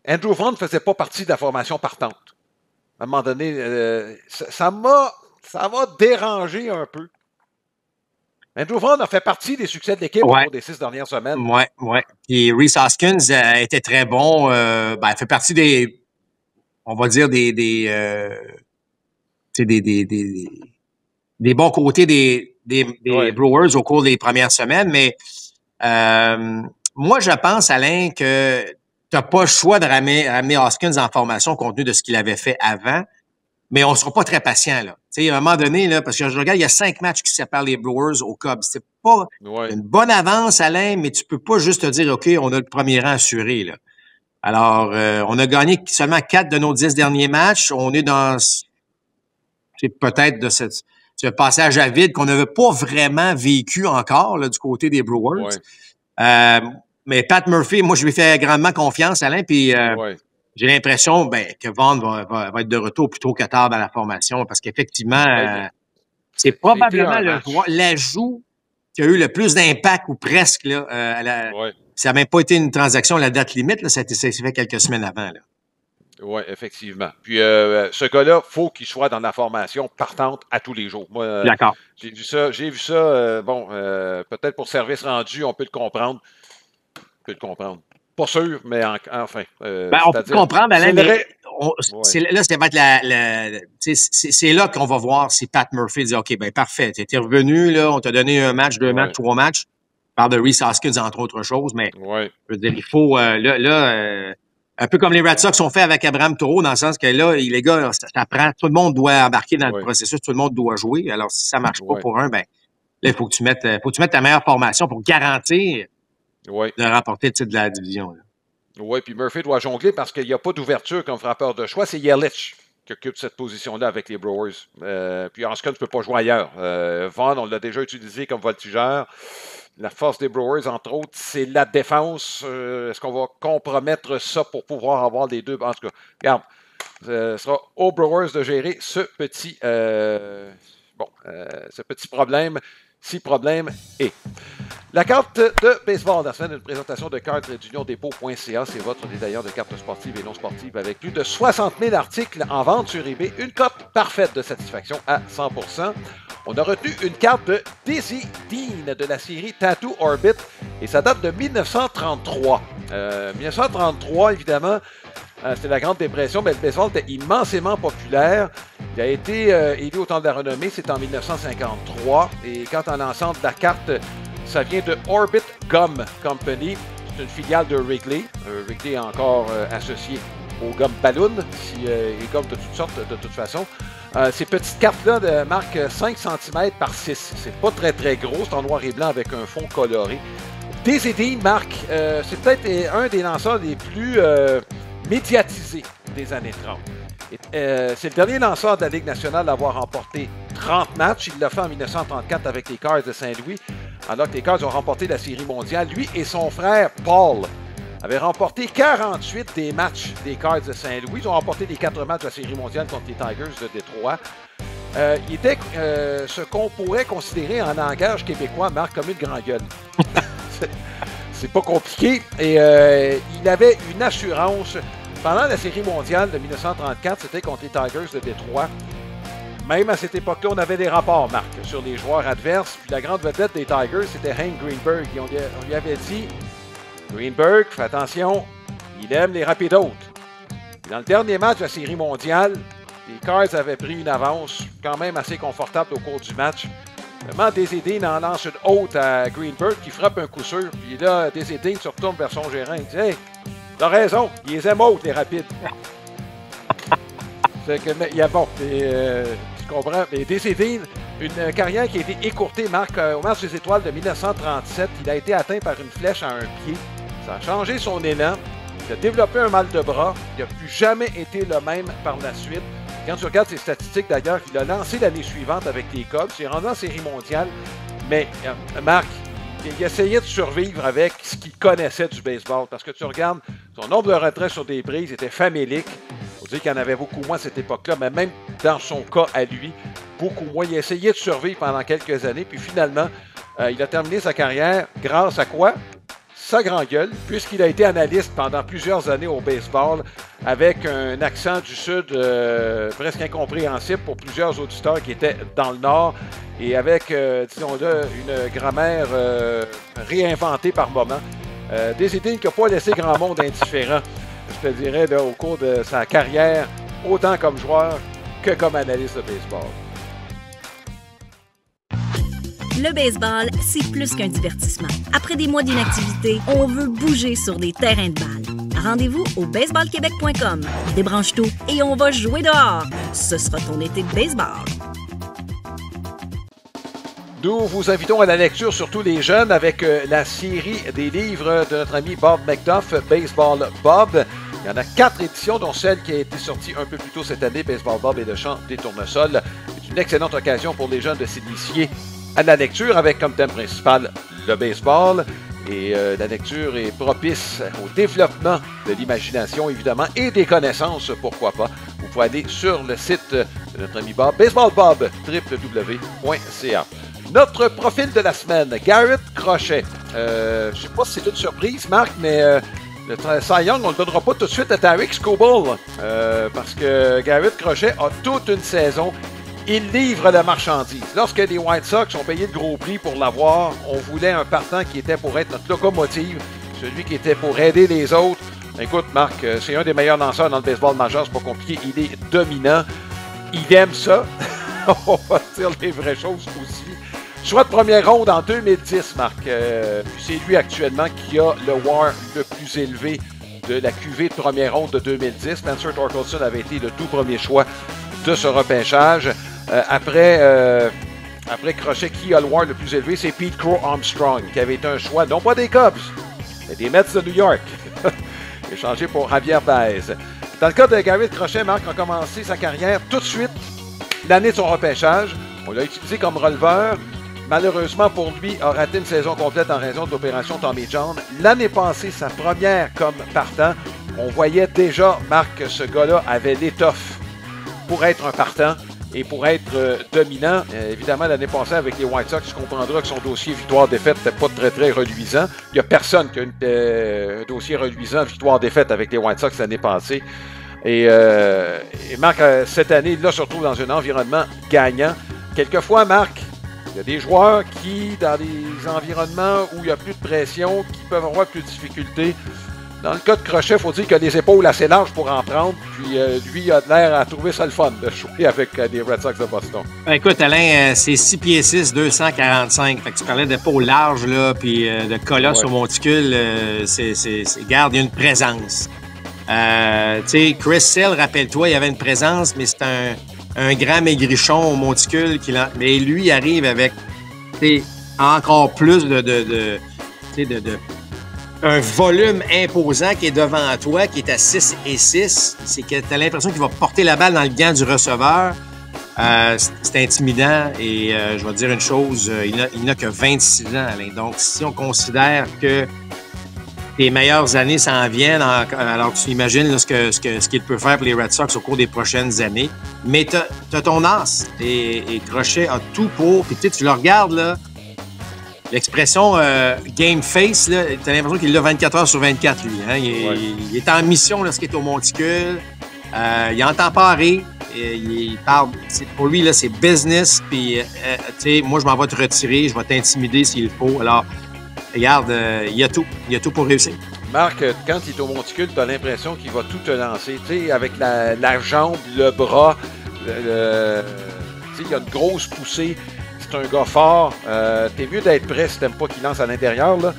Andrew Vaughn ne faisait pas partie de la formation partante. À un moment donné, ça m'a dérangé un peu. Andrew Vaughn a fait partie des succès de l'équipe au cours des 6 dernières semaines. Oui. Et Rhys Hoskins était très bon. Il fait partie des, on va dire, des bons côtés des Brewers au cours des premières semaines. Mais moi, je pense, Alain, que tu n'as pas le choix de ramener Hoskins en formation compte tenu de ce qu'il avait fait avant. Mais on ne sera pas très patient, là. Tu sais, à un moment donné, là, parce que je regarde, il y a 5 matchs qui séparent les Brewers aux Cubs. C'est pas une bonne avance, Alain, mais tu peux pas juste te dire, OK, on a le premier rang assuré, là. Alors, on a gagné seulement 4 de nos 10 derniers matchs. On est dans, c'est peut-être de ce passage à vide qu'on n'avait pas vraiment vécu encore, là, du côté des Brewers. Mais Pat Murphy, moi, je lui fais grandement confiance, Alain, puis j'ai l'impression que Vaughn va être de retour plus tôt que tard dans la formation parce qu'effectivement, c'est probablement l'ajout qui a eu le plus d'impact ou presque. Là, ça n'a même pas été une transaction à la date limite. Là, ça s'est fait quelques semaines avant. Oui, effectivement. Puis ce gars-là, il faut qu'il soit dans la formation partante à tous les jours. Moi, d'accord. J'ai vu ça. Peut-être pour service rendu, on peut le comprendre. Pas sûr, mais enfin. On peut comprendre, Alain, mais c'est là qu'on va voir si Pat Murphy dit OK, ben parfait, tu étais revenu, là, on t'a donné un match, 2 matchs, 3 matchs. Je parle de Rhys Hoskins, entre autres choses, mais je veux dire, il faut un peu comme les Red Sox ont fait avec Abraham Taureau, dans le sens que là, les gars, ça prend, tout le monde doit embarquer dans le processus, tout le monde doit jouer. Alors, si ça marche pas pour un, ben là, il faut que tu mettes ta meilleure formation pour garantir de remporter le titre de la division. Oui, puis Murphy doit jongler parce qu'il n'y a pas d'ouverture comme frappeur de choix. C'est Yelich qui occupe cette position-là avec les Brewers. Puis Hoskins ne peut pas jouer ailleurs. Vaughn, on l'a déjà utilisé comme voltigeur. La force des Brewers, entre autres, c'est la défense. Est-ce qu'on va compromettre ça pour pouvoir avoir les deux? En tout cas, regarde, ce sera aux Brewers de gérer ce petit problème, si problème est. La carte de baseball de la semaine, une présentation de cartes-dunion-dépôt.ca. C'est votre détaillant de cartes sportives et non sportives avec plus de 60 000 articles en vente sur eBay. Une cote parfaite de satisfaction à 100%. On a retenu une carte de Dizzy Dean de la série Tattoo Orbit et ça date de 1933. 1933, évidemment, c'était la Grande Dépression, mais le baseball était immensément populaire. Il a été élu au temps de la renommée, c'est en 1953. Et quant à l'ensemble de la carte, ça vient de Orbit Gum Company. C'est une filiale de Wrigley. Wrigley est encore associé au Gum Balloon, et gum de toutes sortes, de toute façon. Ces petites cartes-là marquent 5 cm par 6. C'est pas très très gros, c'est en noir et blanc avec un fond coloré. Dizzy Dean marque, c'est peut-être un des lanceurs les plus médiatisés des années 30. C'est le dernier lanceur de la Ligue nationale à avoir remporté 30 matchs. Il l'a fait en 1934 avec les Cards de Saint-Louis, alors que les Cards ont remporté la Série mondiale. Lui et son frère Paul avaient remporté 48 des matchs des Cards de Saint-Louis. Ils ont remporté les 4 matchs de la Série mondiale contre les Tigers de Détroit. Il était ce qu'on pourrait considérer en langage québécois, Marc, comme une grand gueule. C'est pas compliqué. Et il avait une assurance. Pendant la Série mondiale de 1934, c'était contre les Tigers de Détroit. Même à cette époque-là, on avait des rapports, Marc, sur les joueurs adverses. Puis la grande vedette des Tigers, c'était Hank Greenberg. Et on lui avait dit, Greenberg, fais attention, il aime les rapidos. Dans le dernier match de la Série mondiale, les Cards avaient pris une avance quand même assez confortable au cours du match. Vraiment, Dizzy Dean en lance une haute à Greenberg qui frappe un coup sûr. Puis là, Dizzy Dean se retourne vers son gérant et dit « Hey, t'as raison, ils les aiment hautes, les rapides. » C'est que, il y a bon, tu comprends. Mais Dizzy Dean, une carrière qui a été écourtée, Marc, au match des étoiles de 1937, il a été atteint par une flèche à un pied. Ça a changé son élan. Il a développé un mal de bras. Il n'a plus jamais été le même par la suite. Quand tu regardes ses statistiques, d'ailleurs, il a lancé l'année suivante avec les Cubs. Il est rendu en Série mondiale. Mais, Marc, il essayait de survivre avec ce qu'il connaissait du baseball. Parce que tu regardes, son nombre de retraits sur des prises était famélique. Il faut dire qu'il y en avait beaucoup moins à cette époque-là, mais même dans son cas à lui, beaucoup moins. Il a essayé de survivre pendant quelques années. Puis finalement, il a terminé sa carrière grâce à quoi? Sa grand gueule, puisqu'il a été analyste pendant plusieurs années au baseball avec un accent du Sud presque incompréhensible pour plusieurs auditeurs qui étaient dans le Nord et avec, disons-le, une grammaire réinventée par moment. Dizzy Dean qui n'a pas laissé grand monde indifférent, je te dirais, là, au cours de sa carrière, autant comme joueur que comme analyste de baseball. Le baseball, c'est plus qu'un divertissement. Après des mois d'inactivité, on veut bouger sur des terrains de balle. Rendez-vous au baseballquebec.com. Débranche tout et on va jouer dehors. Ce sera ton été de baseball. Nous vous invitons à la lecture, surtout les jeunes, avec la série des livres de notre ami Bob McDuff, Baseball Bob. Il y en a 4 éditions, dont celle qui a été sortie un peu plus tôt cette année, Baseball Bob et le chant des tournesols. C'est une excellente occasion pour les jeunes de s'initier à la lecture avec comme thème principal le baseball. Et la lecture est propice au développement de l'imagination, évidemment, et des connaissances, pourquoi pas. Vous pouvez aller sur le site de notre ami Bob, baseballbob, www.ca. Notre profil de la semaine, Garrett Crochet. Je ne sais pas si c'est une surprise, Marc, mais le Cy Young, on ne le donnera pas tout de suite à Tarik Skubal, parce que Garrett Crochet a toute une saison. Il livre la marchandise. Lorsque les White Sox ont payé le gros prix pour l'avoir, on voulait un partant qui était pour être notre locomotive celui qui était pour aider les autres. Écoute, Marc, c'est un des meilleurs lanceurs dans le baseball majeur, c'est pas compliqué. Il est dominant. Il aime ça. On va dire les vraies choses aussi. Choix de première ronde en 2010, Marc. Puis c'est lui actuellement qui a le WAR le plus élevé de la QV de première ronde de 2010. Spencer Torkelson avait été le tout premier choix de ce repêchage. Après Crochet, qui a le WAR le plus élevé, c'est Pete Crow Armstrong, qui avait été un choix, non pas des Cubs, mais des Mets de New York. Échangé pour Javier Baez. Dans le cas de Garrett Crochet, Marc a commencé sa carrière tout de suite, l'année de son repêchage. On l'a utilisé comme releveur. Malheureusement pour lui, a raté une saison complète en raison de l'opération Tommy John. L'année passée, sa première comme partant, on voyait déjà, Marc, que ce gars-là avait l'étoffe pour être un partant et pour être dominant. Évidemment, l'année passée, avec les White Sox, tu comprendras que son dossier victoire-défaite n'était pas très, très reluisant. Il n'y a personne qui a un dossier reluisant victoire-défaite avec les White Sox l'année passée. Et Marc, cette année, là, se retrouve dans un environnement gagnant. Quelquefois, Marc, il y a des joueurs qui, dans des environnements où il n'y a plus de pression, qui peuvent avoir plus de difficultés. Dans le cas de Crochet, il faut dire qu'il a les épaules assez larges pour en prendre. Puis lui, il a l'air à trouver ça le fun de jouer avec les Red Sox de Boston. Écoute, Alain, c'est 6 pieds 6, 245. Fait que tu parlais d'épaules larges, là, puis de colosse au monticule. Garde, il y a une présence. Tu sais, Chris Sale, rappelle-toi, il y avait une présence, mais c'est un grand maigrichon au monticule. Mais lui, il arrive avec encore plus un volume imposant qui est devant toi, qui est à 6 et 6. C'est que tu as l'impression qu'il va porter la balle dans le gant du receveur. C'est intimidant et je vais te dire une chose, il n'a que 26 ans, Alain. Donc, si on considère que les meilleures années s'en viennent, alors tu imagines là, ce qu'il peut faire pour les Red Sox au cours des prochaines années. Mais tu as ton as et Crochet a tout pour. Puis tu le regardes, là, l'expression game face, tu as l'impression qu'il l'a 24 heures sur 24, lui. Hein? Il est en mission lorsqu'il est au monticule. Il entend parler. Il parle. Pour lui, là, c'est business. Puis, moi, je m'en vais te retirer. Je vais t'intimider s'il faut. Alors, regarde, il y a tout. Il y a tout pour réussir. Marc, quand il est au monticule, tu as l'impression qu'il va tout te lancer. Tu sais, avec la jambe, le bras, il y a une grosse poussée. C'est un gars fort. T'es mieux d'être prêt si t'aimes pas qu'il lance à l'intérieur, là.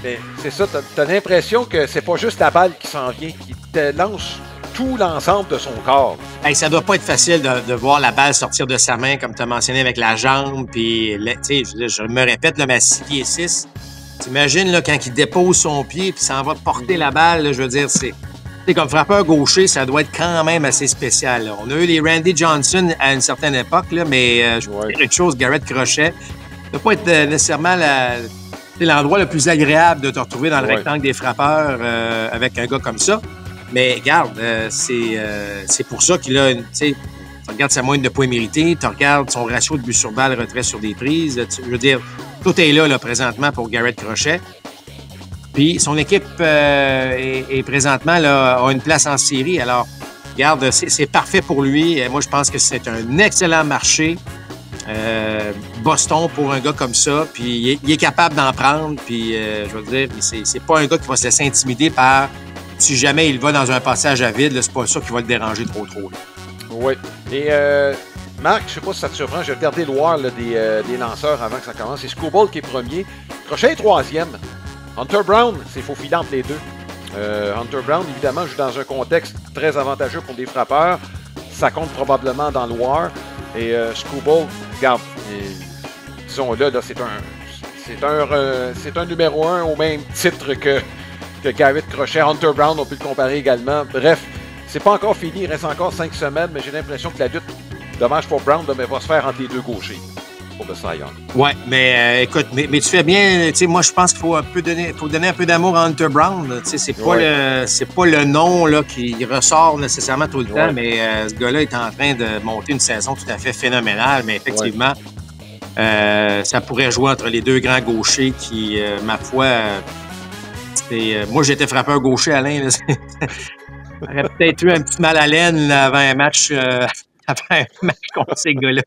Mais c'est ça, t'as l'impression que c'est pas juste la balle qui s'en vient, qu'il te lance tout l'ensemble de son corps. Hey, ça doit pas être facile de voir la balle sortir de sa main, comme tu as mentionné, avec la jambe. Puis, je me répète, là, mais à 6 pieds 6, t'imagines là, quand il dépose son pied puis s'en va porter la balle, là, je veux dire, c'est comme frappeur gaucher, ça doit être quand même assez spécial. Là. On a eu les Randy Johnson à une certaine époque, là, mais je peux dire une chose, Garrett Crochet, ça doit pas être nécessairement l'endroit le plus agréable de te retrouver dans le rectangle des frappeurs avec un gars comme ça. Mais regarde, c'est pour ça qu'il a, tu sais, tu regardes sa moyenne de points mérités, tu regardes son ratio de but sur balle, retrait sur des prises. Je veux dire, tout est là présentement pour Garrett Crochet. Puis son équipe est présentement là, a une place en série. Alors, regarde, c'est parfait pour lui. Moi, je pense que c'est un excellent marché. Boston pour un gars comme ça. Puis il est capable d'en prendre. Puis je veux dire, c'est pas un gars qui va se laisser intimider par si jamais il va dans un passage à vide. C'est pas ça qui va le déranger trop. Là. Oui. Et Marc, je sais pas si ça te surprend, j'ai regardé le WAR des lanceurs avant que ça commence. C'est Skubal qui est premier. Crochet est troisième. Hunter Brown, c'est faufilé entre les deux. Hunter Brown, évidemment, joue dans un contexte très avantageux pour des frappeurs. Ça compte probablement dans le WAR. Et Skubal, regarde, disons-le, là, c'est un numéro 1 au même titre que Garrett Crochet. Hunter Brown, on peut le comparer également. Bref, c'est pas encore fini, il reste encore 5 semaines, mais j'ai l'impression que la lutte, dommage pour Brown, mais va se faire entre les deux gauchers. Pour le Cy Young. Oui, mais écoute, mais tu fais bien. Moi, je pense qu'il faut donner un peu d'amour à Hunter Brown. C'est pas le nom là, qui ressort nécessairement tout le temps, mais ce gars-là est en train de monter une saison tout à fait phénoménale. Mais effectivement, ça pourrait jouer entre les deux grands gauchers qui, ma foi, moi, j'étais frappeur gaucher, Alain. Là, j'aurais peut-être eu un petit mal à laine là, avant un match contre ces gars-là.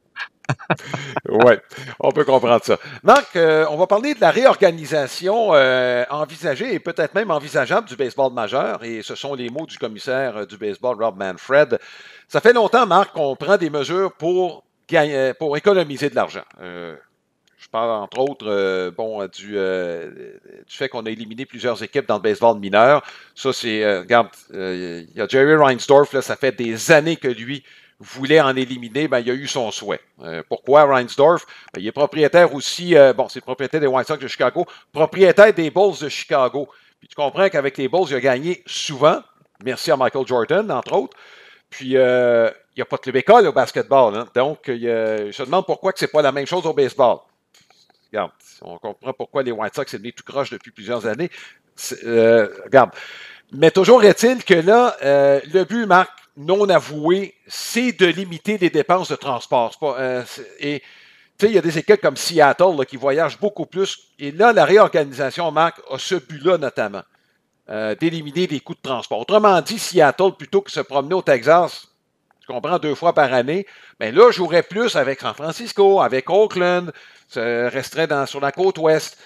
Oui, on peut comprendre ça. Marc, on va parler de la réorganisation envisagée et peut-être même envisageable du baseball majeur. Et ce sont les mots du commissaire du baseball, Rob Manfred. Ça fait longtemps, Marc, qu'on prend des mesures pour économiser de l'argent. Je parle entre autres du fait qu'on a éliminé plusieurs équipes dans le baseball mineur. Ça, c'est, regarde, il y a Jerry Reinsdorf, là, ça fait des années que lui voulait en éliminer, ben, il a eu son souhait. Pourquoi Reinsdorf? Ben, il est propriétaire aussi, c'est le propriétaire des White Sox de Chicago, propriétaire des Bulls de Chicago. Puis tu comprends qu'avec les Bulls, il a gagné souvent, merci à Michael Jordan, entre autres. Puis, il n'y a pas de club école au basketball. Hein? Donc, je me demande pourquoi que c'est pas la même chose au baseball. Regarde, on comprend pourquoi les White Sox sont venus tout croche depuis plusieurs années. Regarde. Mais toujours est-il que là, le but, Marc, non avoué, c'est de limiter les dépenses de transport. Et tu sais, il y a des équipes comme Seattle là, qui voyagent beaucoup plus. Et là, la réorganisation, Marc, a ce but-là notamment, d'éliminer les coûts de transport. Autrement dit, Seattle, plutôt que de se promener au Texas, tu comprends, 2 fois par année, bien là, jouerais plus avec San Francisco, avec Oakland, resterait sur la côte ouest.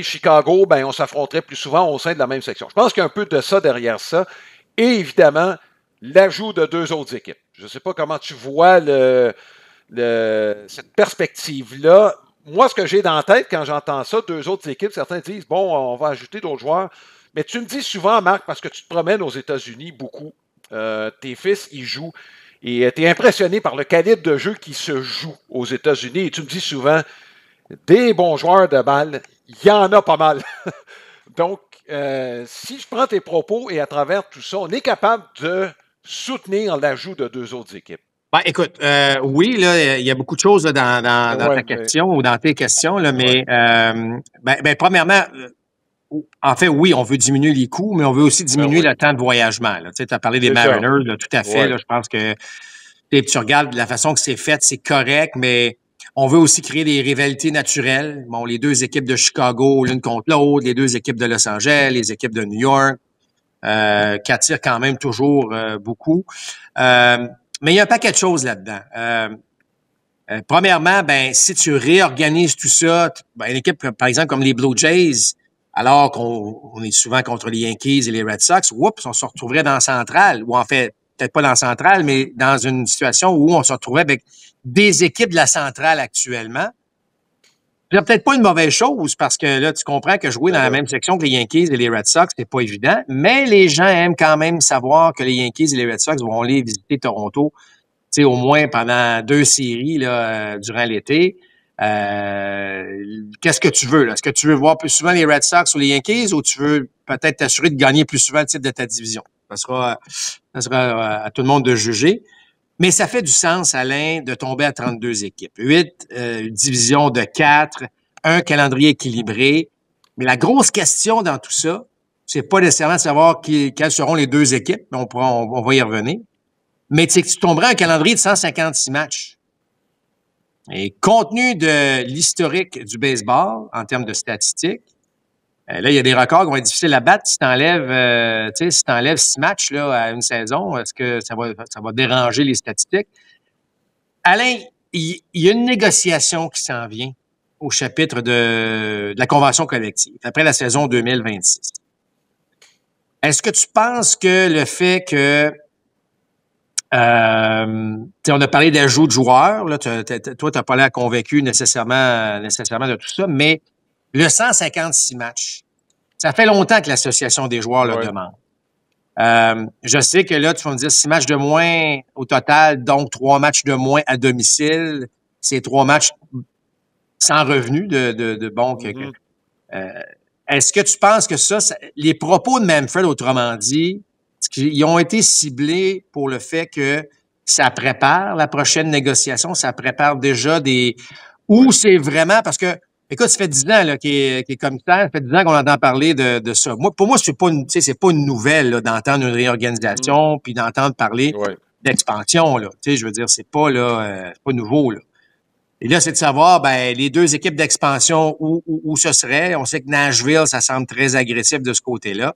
Chicago, ben, on s'affronterait plus souvent au sein de la même section. Je pense qu'il y a un peu de ça derrière ça. Et évidemment, l'ajout de 2 autres équipes. Je ne sais pas comment tu vois cette perspective-là. Moi, ce que j'ai dans la tête quand j'entends ça, 2 autres équipes, certains disent, bon, on va ajouter d'autres joueurs. Mais tu me dis souvent, Marc, parce que tu te promènes aux États-Unis beaucoup, tes fils, ils jouent, et tu es impressionné par le calibre de jeu qui se joue aux États-Unis. Et tu me dis souvent, des bons joueurs de balle, il y en a pas mal. Donc, si je prends tes propos et à travers tout ça, on est capable de soutenir l'ajout de 2 autres équipes. Ben, écoute, oui, là, il y a beaucoup de choses là, dans ta question ou dans tes questions, là, mais premièrement, en fait, oui, on veut diminuer les coûts, mais on veut aussi diminuer le temps de voyagement. Tu as parlé des Mariners, là, tout à fait. Là, je pense que tu regardes la façon que c'est fait, c'est correct, mais on veut aussi créer des rivalités naturelles. Bon, les 2 équipes de Chicago, l'une contre l'autre, les 2 équipes de Los Angeles, les équipes de New York, qui attirent quand même toujours beaucoup. Mais il y a un paquet de choses là-dedans. Premièrement, ben, si tu réorganises tout ça, une équipe, par exemple, comme les Blue Jays, alors qu'on est souvent contre les Yankees et les Red Sox, on se retrouverait dans la centrale, ou en fait, peut-être pas dans la centrale, mais dans une situation où on se retrouverait avec des équipes de la centrale actuellement. C'est peut-être pas une mauvaise chose parce que là, tu comprends que jouer dans la même section que les Yankees et les Red Sox, c'est pas évident, mais les gens aiment quand même savoir que les Yankees et les Red Sox vont aller visiter Toronto, tu sais, au moins pendant 2 séries là, durant l'été. Qu'est-ce que tu veux, là? Est-ce que tu veux voir plus souvent les Red Sox ou les Yankees ou tu veux peut-être t'assurer de gagner plus souvent le titre de ta division? Ça sera à tout le monde de juger. Mais ça fait du sens, Alain, de tomber à 32 équipes. 8 divisions de 4, un calendrier équilibré. Mais la grosse question dans tout ça, c'est pas nécessairement de savoir quelles seront les 2 équipes, mais on va y revenir. Mais c'est que tu tomberas un calendrier de 156 matchs. Et compte tenu de l'historique du baseball en termes de statistiques, là, il y a des records qui vont être difficiles à battre si tu enlèves 6 matchs là, à une saison. Est-ce que ça va déranger les statistiques? Alain, il y a une négociation qui s'en vient au chapitre de la convention collective après la saison 2026. Est-ce que tu penses que le fait que on a parlé d'ajout de joueurs, là, toi, tu n'as pas l'air convaincu nécessairement de tout ça, mais le 156 matchs, ça fait longtemps que l'Association des joueurs le demande. Je sais que là, tu vas me dire 6 matchs de moins au total, donc 3 matchs de moins à domicile. C'est 3 matchs sans revenu de bon. Est-ce que tu penses que ça, les propos de Manfred, autrement dit, ils ont été ciblés pour le fait que ça prépare la prochaine négociation, ça prépare déjà ou c'est vraiment parce que écoute, ça fait 10 ans là, qu'il est commissaire, ça fait 10 ans qu'on entend parler de ça. Pour moi, c'est pas une nouvelle là, d'entendre une réorganisation puis d'entendre parler d'expansion. Là. Je veux dire, c'est pas nouveau. Là. Et là, c'est de savoir, les 2 équipes d'expansion où ce serait. On sait que Nashville, ça semble très agressif de ce côté-là.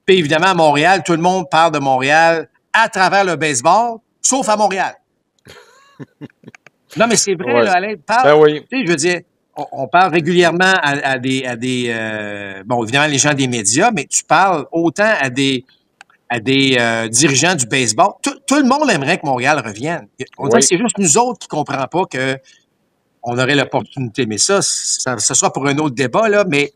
Puis évidemment, à Montréal, tout le monde parle de Montréal à travers le baseball, sauf à Montréal. Non, mais c'est vrai, Ouais. là, Alain, Ben oui. tu sais, je veux dire, on parle régulièrement à des bon, évidemment, les gens des médias, mais tu parles autant à des dirigeants du baseball. Tout le monde aimerait que Montréal revienne. On dirait que c'est juste nous autres qui ne comprenons pas qu'on aurait l'opportunité. Mais ça sera pour un autre débat, là, mais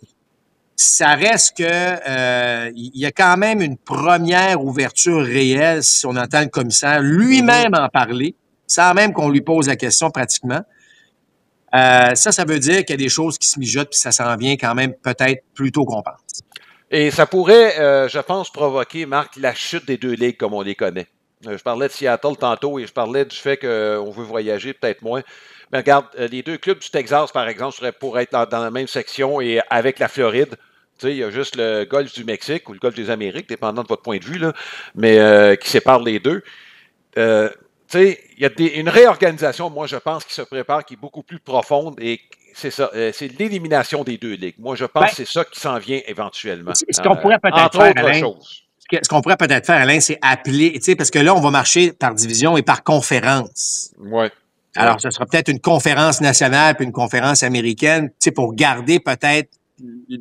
ça reste que il y a quand même une première ouverture réelle si on entend le commissaire lui-même en parler, sans même qu'on lui pose la question pratiquement. Ça veut dire qu'il y a des choses qui se mijotent puis ça s'en vient quand même peut-être plus tôt qu'on pense. Et ça pourrait, je pense, provoquer, Marc, la chute des deux ligues comme on les connaît. Je parlais de Seattle tantôt et je parlais du fait qu'on veut voyager peut-être moins. Mais regarde, les deux clubs du Texas, par exemple, pourraient être dans la même section et avec la Floride. Tu sais, il y a juste le golfe du Mexique ou le golfe des Amériques, dépendant de votre point de vue, là, mais qui sépare les deux. Tu sais, il y a une réorganisation, moi, je pense, qui se prépare, qui est beaucoup plus profonde et c'est ça, c'est l'élimination des deux ligues. Moi, je pense que c'est ça qui s'en vient éventuellement. Ce qu'on pourrait peut-être faire, Alain, ce qu'on pourrait peut-être faire, Alain, c'est appeler, tu sais, parce que là, on va marcher par division et par conférence. Oui. Alors, ce sera peut-être une conférence nationale puis une conférence américaine, tu sais, pour garder peut-être,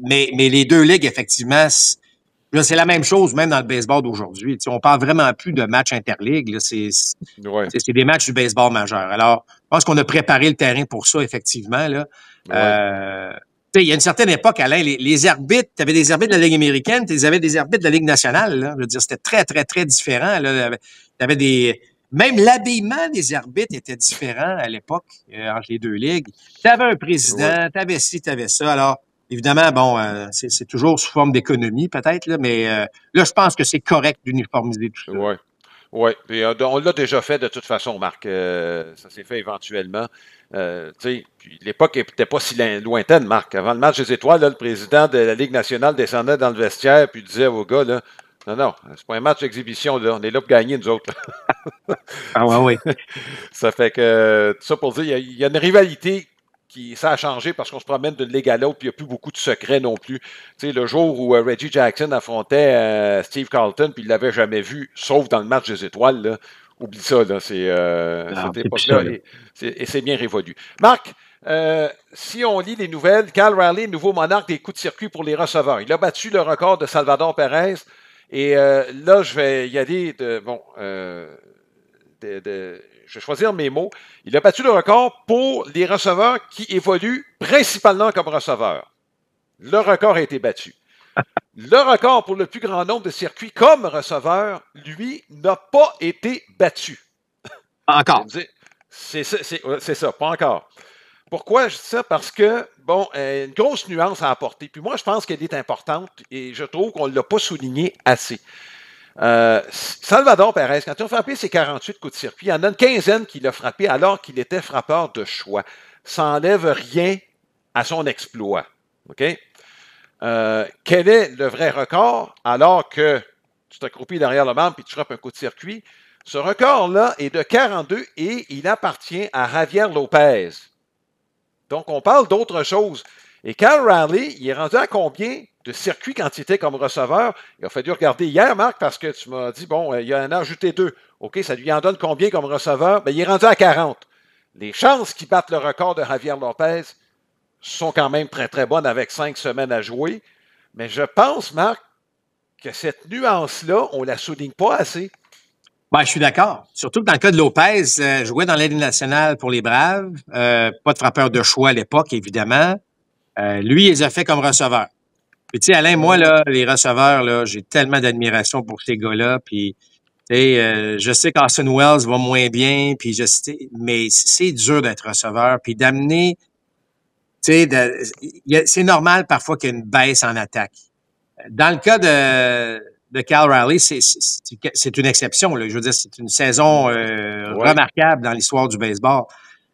mais les deux ligues, effectivement, c'est la même chose, même dans le baseball d'aujourd'hui. Tu sais, on parle vraiment plus de matchs interligues. C'est des matchs du baseball majeur. Alors, je pense qu'on a préparé le terrain pour ça, effectivement. Là. Il y a une certaine époque, Alain, les arbitres, tu avais des arbitres de la Ligue américaine, tu avais des arbitres de la Ligue nationale. Là. Je veux dire, c'était très, très, très différent. Même l'habillement des arbitres était différent à l'époque entre les deux ligues. Tu avais un président, tu avais ci, tu avais ça. Alors, évidemment, bon, c'est toujours sous forme d'économie, peut-être, là, mais là, je pense que c'est correct d'uniformiser tout ça. Oui. Oui, puis on l'a déjà fait de toute façon, Marc. Ça s'est fait éventuellement. Puis l'époque n'était pas si lointaine, Marc. Avant le match des Étoiles, là, le président de la Ligue nationale descendait dans le vestiaire puis disait aux gars, là, non, c'est pas un match d'exhibition, là. On est là pour gagner, nous autres. Ah oui. Ça fait que, tout ça pour dire, il y a une rivalité ça a changé parce qu'on se promène d'une ligue à l'autre, puis il n'y a plus beaucoup de secrets non plus. Tu sais, le jour où Reggie Jackson affrontait Steve Carlton, puis il ne l'avait jamais vu, sauf dans le match des Étoiles, là, oublie ça, là, cette époque-là, et c'est bien révolu. Marc, si on lit les nouvelles, Cal Raleigh, nouveau monarque des coups de circuit pour les receveurs. Il a battu le record de Salvador Perez, et là, je vais y aller je vais choisir mes mots. Il a battu le record pour les receveurs qui évoluent principalement comme receveurs. Le record a été battu. Le record pour le plus grand nombre de circuits comme receveur, lui, n'a pas été battu. Encore. C'est ça, pas encore. Pourquoi je dis ça? Parce que, une grosse nuance à apporter. Puis moi, je pense qu'elle est importante et je trouve qu'on ne l'a pas souligné assez. Salvador Perez, quand il a frappé ses 48 coups de circuit, il y en a une quinzaine qui l'a frappé alors qu'il était frappeur de choix. Ça n'enlève rien à son exploit. OK? Quel est le vrai record alors que tu t'accroupis derrière le membre et tu frappes un coup de circuit? Ce record-là est de 42 et il appartient à Javier Lopez. Donc, on parle d'autre chose. Et Cal Raleigh, il est rendu à combien de circuits quand il était comme receveur? Il a fallu regarder hier, Marc, parce que tu m'as dit, il en a ajouté 2. OK, ça lui en donne combien comme receveur? Il est rendu à 40. Les chances qu'il batte le record de Javier Lopez sont quand même très, très bonnes avec 5 semaines à jouer. Mais je pense, Marc, que cette nuance-là, on ne la souligne pas assez. Je suis d'accord. Surtout que dans le cas de Lopez, jouait dans l'aide nationale pour les Braves. Pas de frappeur de choix à l'époque, évidemment. Lui, il les a fait comme receveur. Puis, tu sais, Alain, moi, là, les receveurs, là, j'ai tellement d'admiration pour ces gars-là. Puis, tu sais, je sais qu'Orson Welles va moins bien, puis mais c'est dur d'être receveur. Puis d'amener, tu sais, c'est normal parfois qu'il y ait une baisse en attaque. Dans le cas de Cal Raleigh, c'est une exception. Là. Je veux dire, c'est une saison remarquable dans l'histoire du baseball.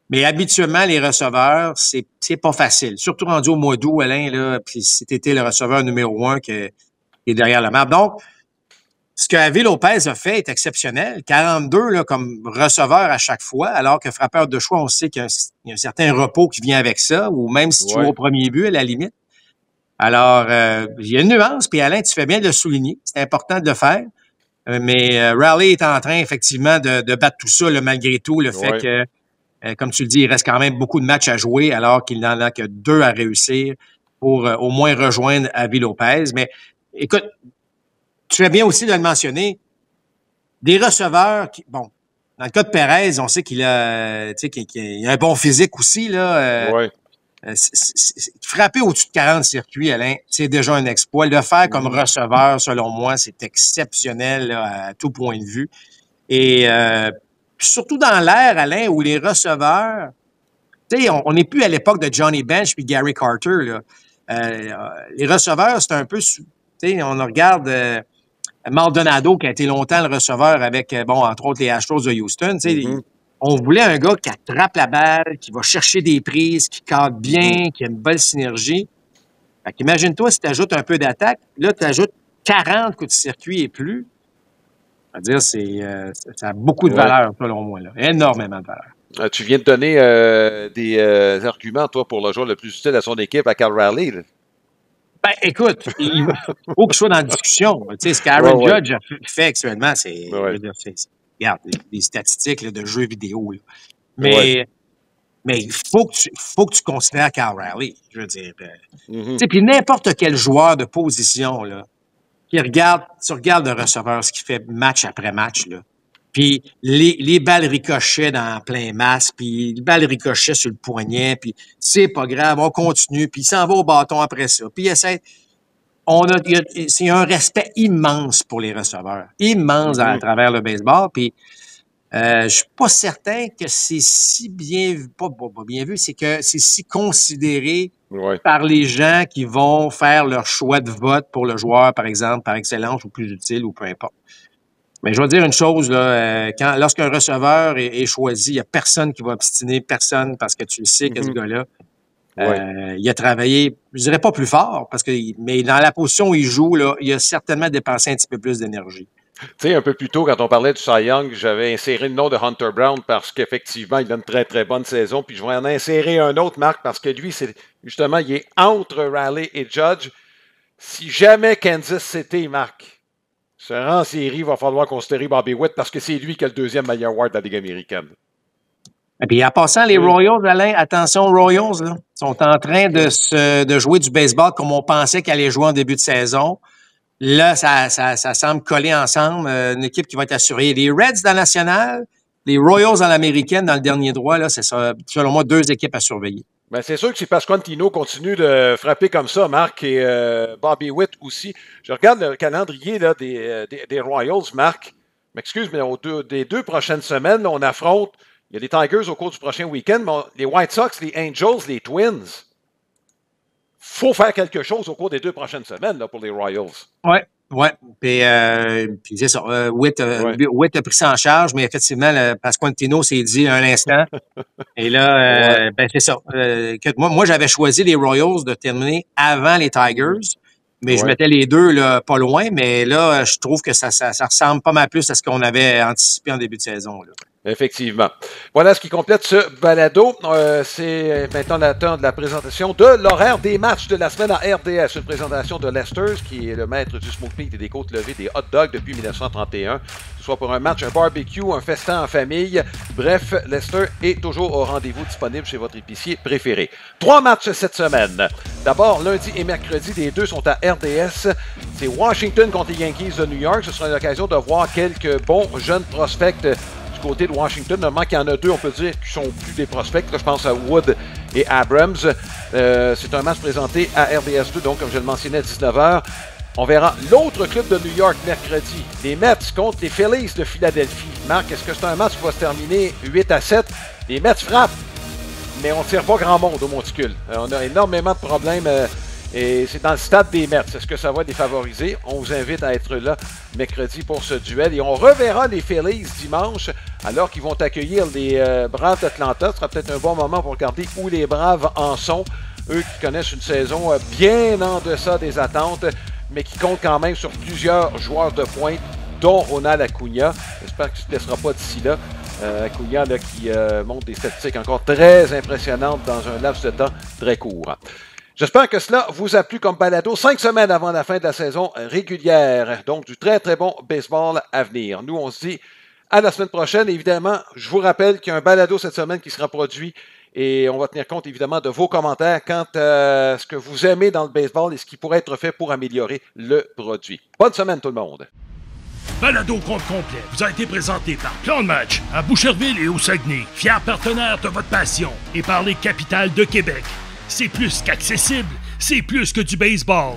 Mais habituellement, les receveurs, c'est pas facile. Surtout rendu au mois d'août, Alain, là, puis si t'étais le receveur numéro 1 qui est derrière la map. Donc, ce que Javier Lopez a fait est exceptionnel. 42 là, comme receveur à chaque fois, alors que frappeur de choix, on sait qu'il y a un certain repos qui vient avec ça, ou même si tu vas au premier but, à la limite. Alors, il y a une nuance, puis Alain, tu fais bien de le souligner. C'est important de le faire. Mais Raleigh est en train, effectivement, de battre tout ça, là, malgré tout, le fait que Comme tu le dis, il reste quand même beaucoup de matchs à jouer alors qu'il n'en a que 2 à réussir pour au moins rejoindre Avi Lopez. Mais écoute, tu fais bien aussi de le mentionner, des receveurs qui, bon, dans le cas de Perez, on sait qu'il a, qu'il a un bon physique aussi, là. Ouais. Frapper au-dessus de 40 circuits, Alain, c'est déjà un exploit. Le faire comme receveur, selon moi, c'est exceptionnel là, à tout point de vue. Et surtout dans l'air, Alain, où les receveurs, tu sais, on n'est plus à l'époque de Johnny Bench puis Gary Carter. Là. Les receveurs, c'est un peu, tu sais, on regarde Maldonado qui a été longtemps le receveur avec, bon, entre autres les Astros de Houston. Tu sais, on voulait un gars qui attrape la balle, qui va chercher des prises, qui cadre bien, qui a une belle synergie. Fait qu'imagine-toi si tu ajoutes un peu d'attaque, là, tu ajoutes 40 coups de circuit et plus. C'est-à-dire, ça a beaucoup de valeur, selon moi, là. Énormément de valeur. Tu viens de donner des arguments, toi, pour le joueur le plus utile à son équipe à Cal Raleigh. Là. Ben, écoute, il faut que je sois dans la discussion. Tu sais, ce qu'Aaron Judge a fait actuellement, c'est regarde, des statistiques là, de jeux vidéo. Là. Mais il faut que tu considères Cal Raleigh. Je veux dire. Tu sais, puis n'importe quel joueur de position, là, tu regardes le receveur, ce qu'il fait match après match, là. Puis les balles ricochaient dans plein masse, puis les balles ricochaient sur le poignet, puis c'est pas grave, on continue, puis il s'en va au bâton après ça. Puis il essaie. C'est un respect immense pour les receveurs, immense à travers le baseball, puis je suis pas certain que c'est si bien vu, pas bien vu, c'est que c'est si considéré par les gens qui vont faire leur choix de vote pour le joueur, par exemple, par excellence ou plus utile ou peu importe. Mais je vais dire une chose, là, lorsqu'un receveur est choisi, il n'y a personne qui va obstiner, personne, parce que tu le sais que ce gars-là, il a travaillé, je dirais pas plus fort, mais dans la position où il joue, là, il a certainement dépensé un petit peu plus d'énergie. Tu sais, un peu plus tôt, quand on parlait du Cy Young, j'avais inséré le nom de Hunter Brown parce qu'effectivement, il a une très, très bonne saison. Puis je vais en insérer un autre, Marc, parce que lui, justement, il est entre Raleigh et Judge. Si jamais Kansas City, Marc, se rend en série, il va falloir considérer Bobby Witt parce que c'est lui qui a le 2e meilleur award de la Ligue américaine. Et puis en passant, les Royals, Alain, attention aux Royals, là, sont en train de jouer du baseball comme on pensait qu'elle allait jouer en début de saison. Là, ça semble coller ensemble. Une équipe qui va être assurée. Les Reds dans la nationale, les Royals dans l'américaine, dans le dernier droit, là, c'est ça, selon moi, 2 équipes à surveiller. Ben, c'est sûr que si Pasquantino continue de frapper comme ça, Marc, et Bobby Witt aussi. Je regarde le calendrier là, des Royals, Marc. M'excuse, mais des 2 prochaines semaines, là, on affronte. Il y a les Tigers au cours du prochain week-end, mais les White Sox, les Angels, les Twins. Faut faire quelque chose au cours des 2 prochaines semaines là, pour les Royals. Oui. Puis c'est ça. Witt a pris ça en charge, mais effectivement, Pasquantino s'est dit un instant. Et là, c'est ça. Moi, j'avais choisi les Royals de terminer avant les Tigers, mais je mettais les 2 là, pas loin. Mais là, je trouve que ça ressemble pas mal plus à ce qu'on avait anticipé en début de saison. Là. Effectivement. Voilà ce qui complète ce balado. C'est maintenant le temps de la présentation de l'horaire des matchs de la semaine à RDS. Une présentation de Lester's, qui est le maître du smoke meat et des côtes levées, des hot dogs depuis 1931. Que ce soit pour un match, un barbecue, un festin en famille. Bref, Lester est toujours au rendez-vous, disponible chez votre épicier préféré. 3 matchs cette semaine. D'abord, lundi et mercredi, les 2 sont à RDS. C'est Washington contre les Yankees de New York. Ce sera l'occasion de voir quelques bons jeunes prospects du côté de Washington. Normalement qu'il y en a 2, on peut dire, qui sont plus des prospects. Là, je pense à Wood et Abrams. C'est un match présenté à RDS2, donc comme je le mentionnais, à 19h. On verra l'autre club de New York mercredi. Les Mets contre les Phillies de Philadelphie. Marc, est-ce que c'est un match qui va se terminer 8-7? Les Mets frappent, mais on ne tire pas grand monde au monticule. On a énormément de problèmes. Et c'est dans le stade des Mets. Est-ce que ça va les favoriser? On vous invite à être là mercredi pour ce duel. Et on reverra les Phillies dimanche, alors qu'ils vont accueillir les Braves d'Atlanta. Ce sera peut-être un bon moment pour regarder où les Braves en sont. Eux qui connaissent une saison bien en deçà des attentes, mais qui comptent quand même sur plusieurs joueurs de pointe, dont Ronald Acuna. J'espère qu'il ne se laissera pas d'ici là. Acuna là, qui montre des statistiques encore très impressionnantes dans un laps de temps très court. J'espère que cela vous a plu comme balado 5 semaines avant la fin de la saison régulière. Donc, du très, très bon baseball à venir. Nous, on se dit À la semaine prochaine. Évidemment, je vous rappelle qu'il y a un balado cette semaine qui sera produit et on va tenir compte évidemment de vos commentaires quant à ce que vous aimez dans le baseball et ce qui pourrait être fait pour améliorer le produit. Bonne semaine tout le monde! Balado compte complet vous a été présenté par Plan de Match à Boucherville et au Saguenay, fiers partenaires de votre passion, et par les capitales de Québec. C'est plus qu'accessible, c'est plus que du baseball.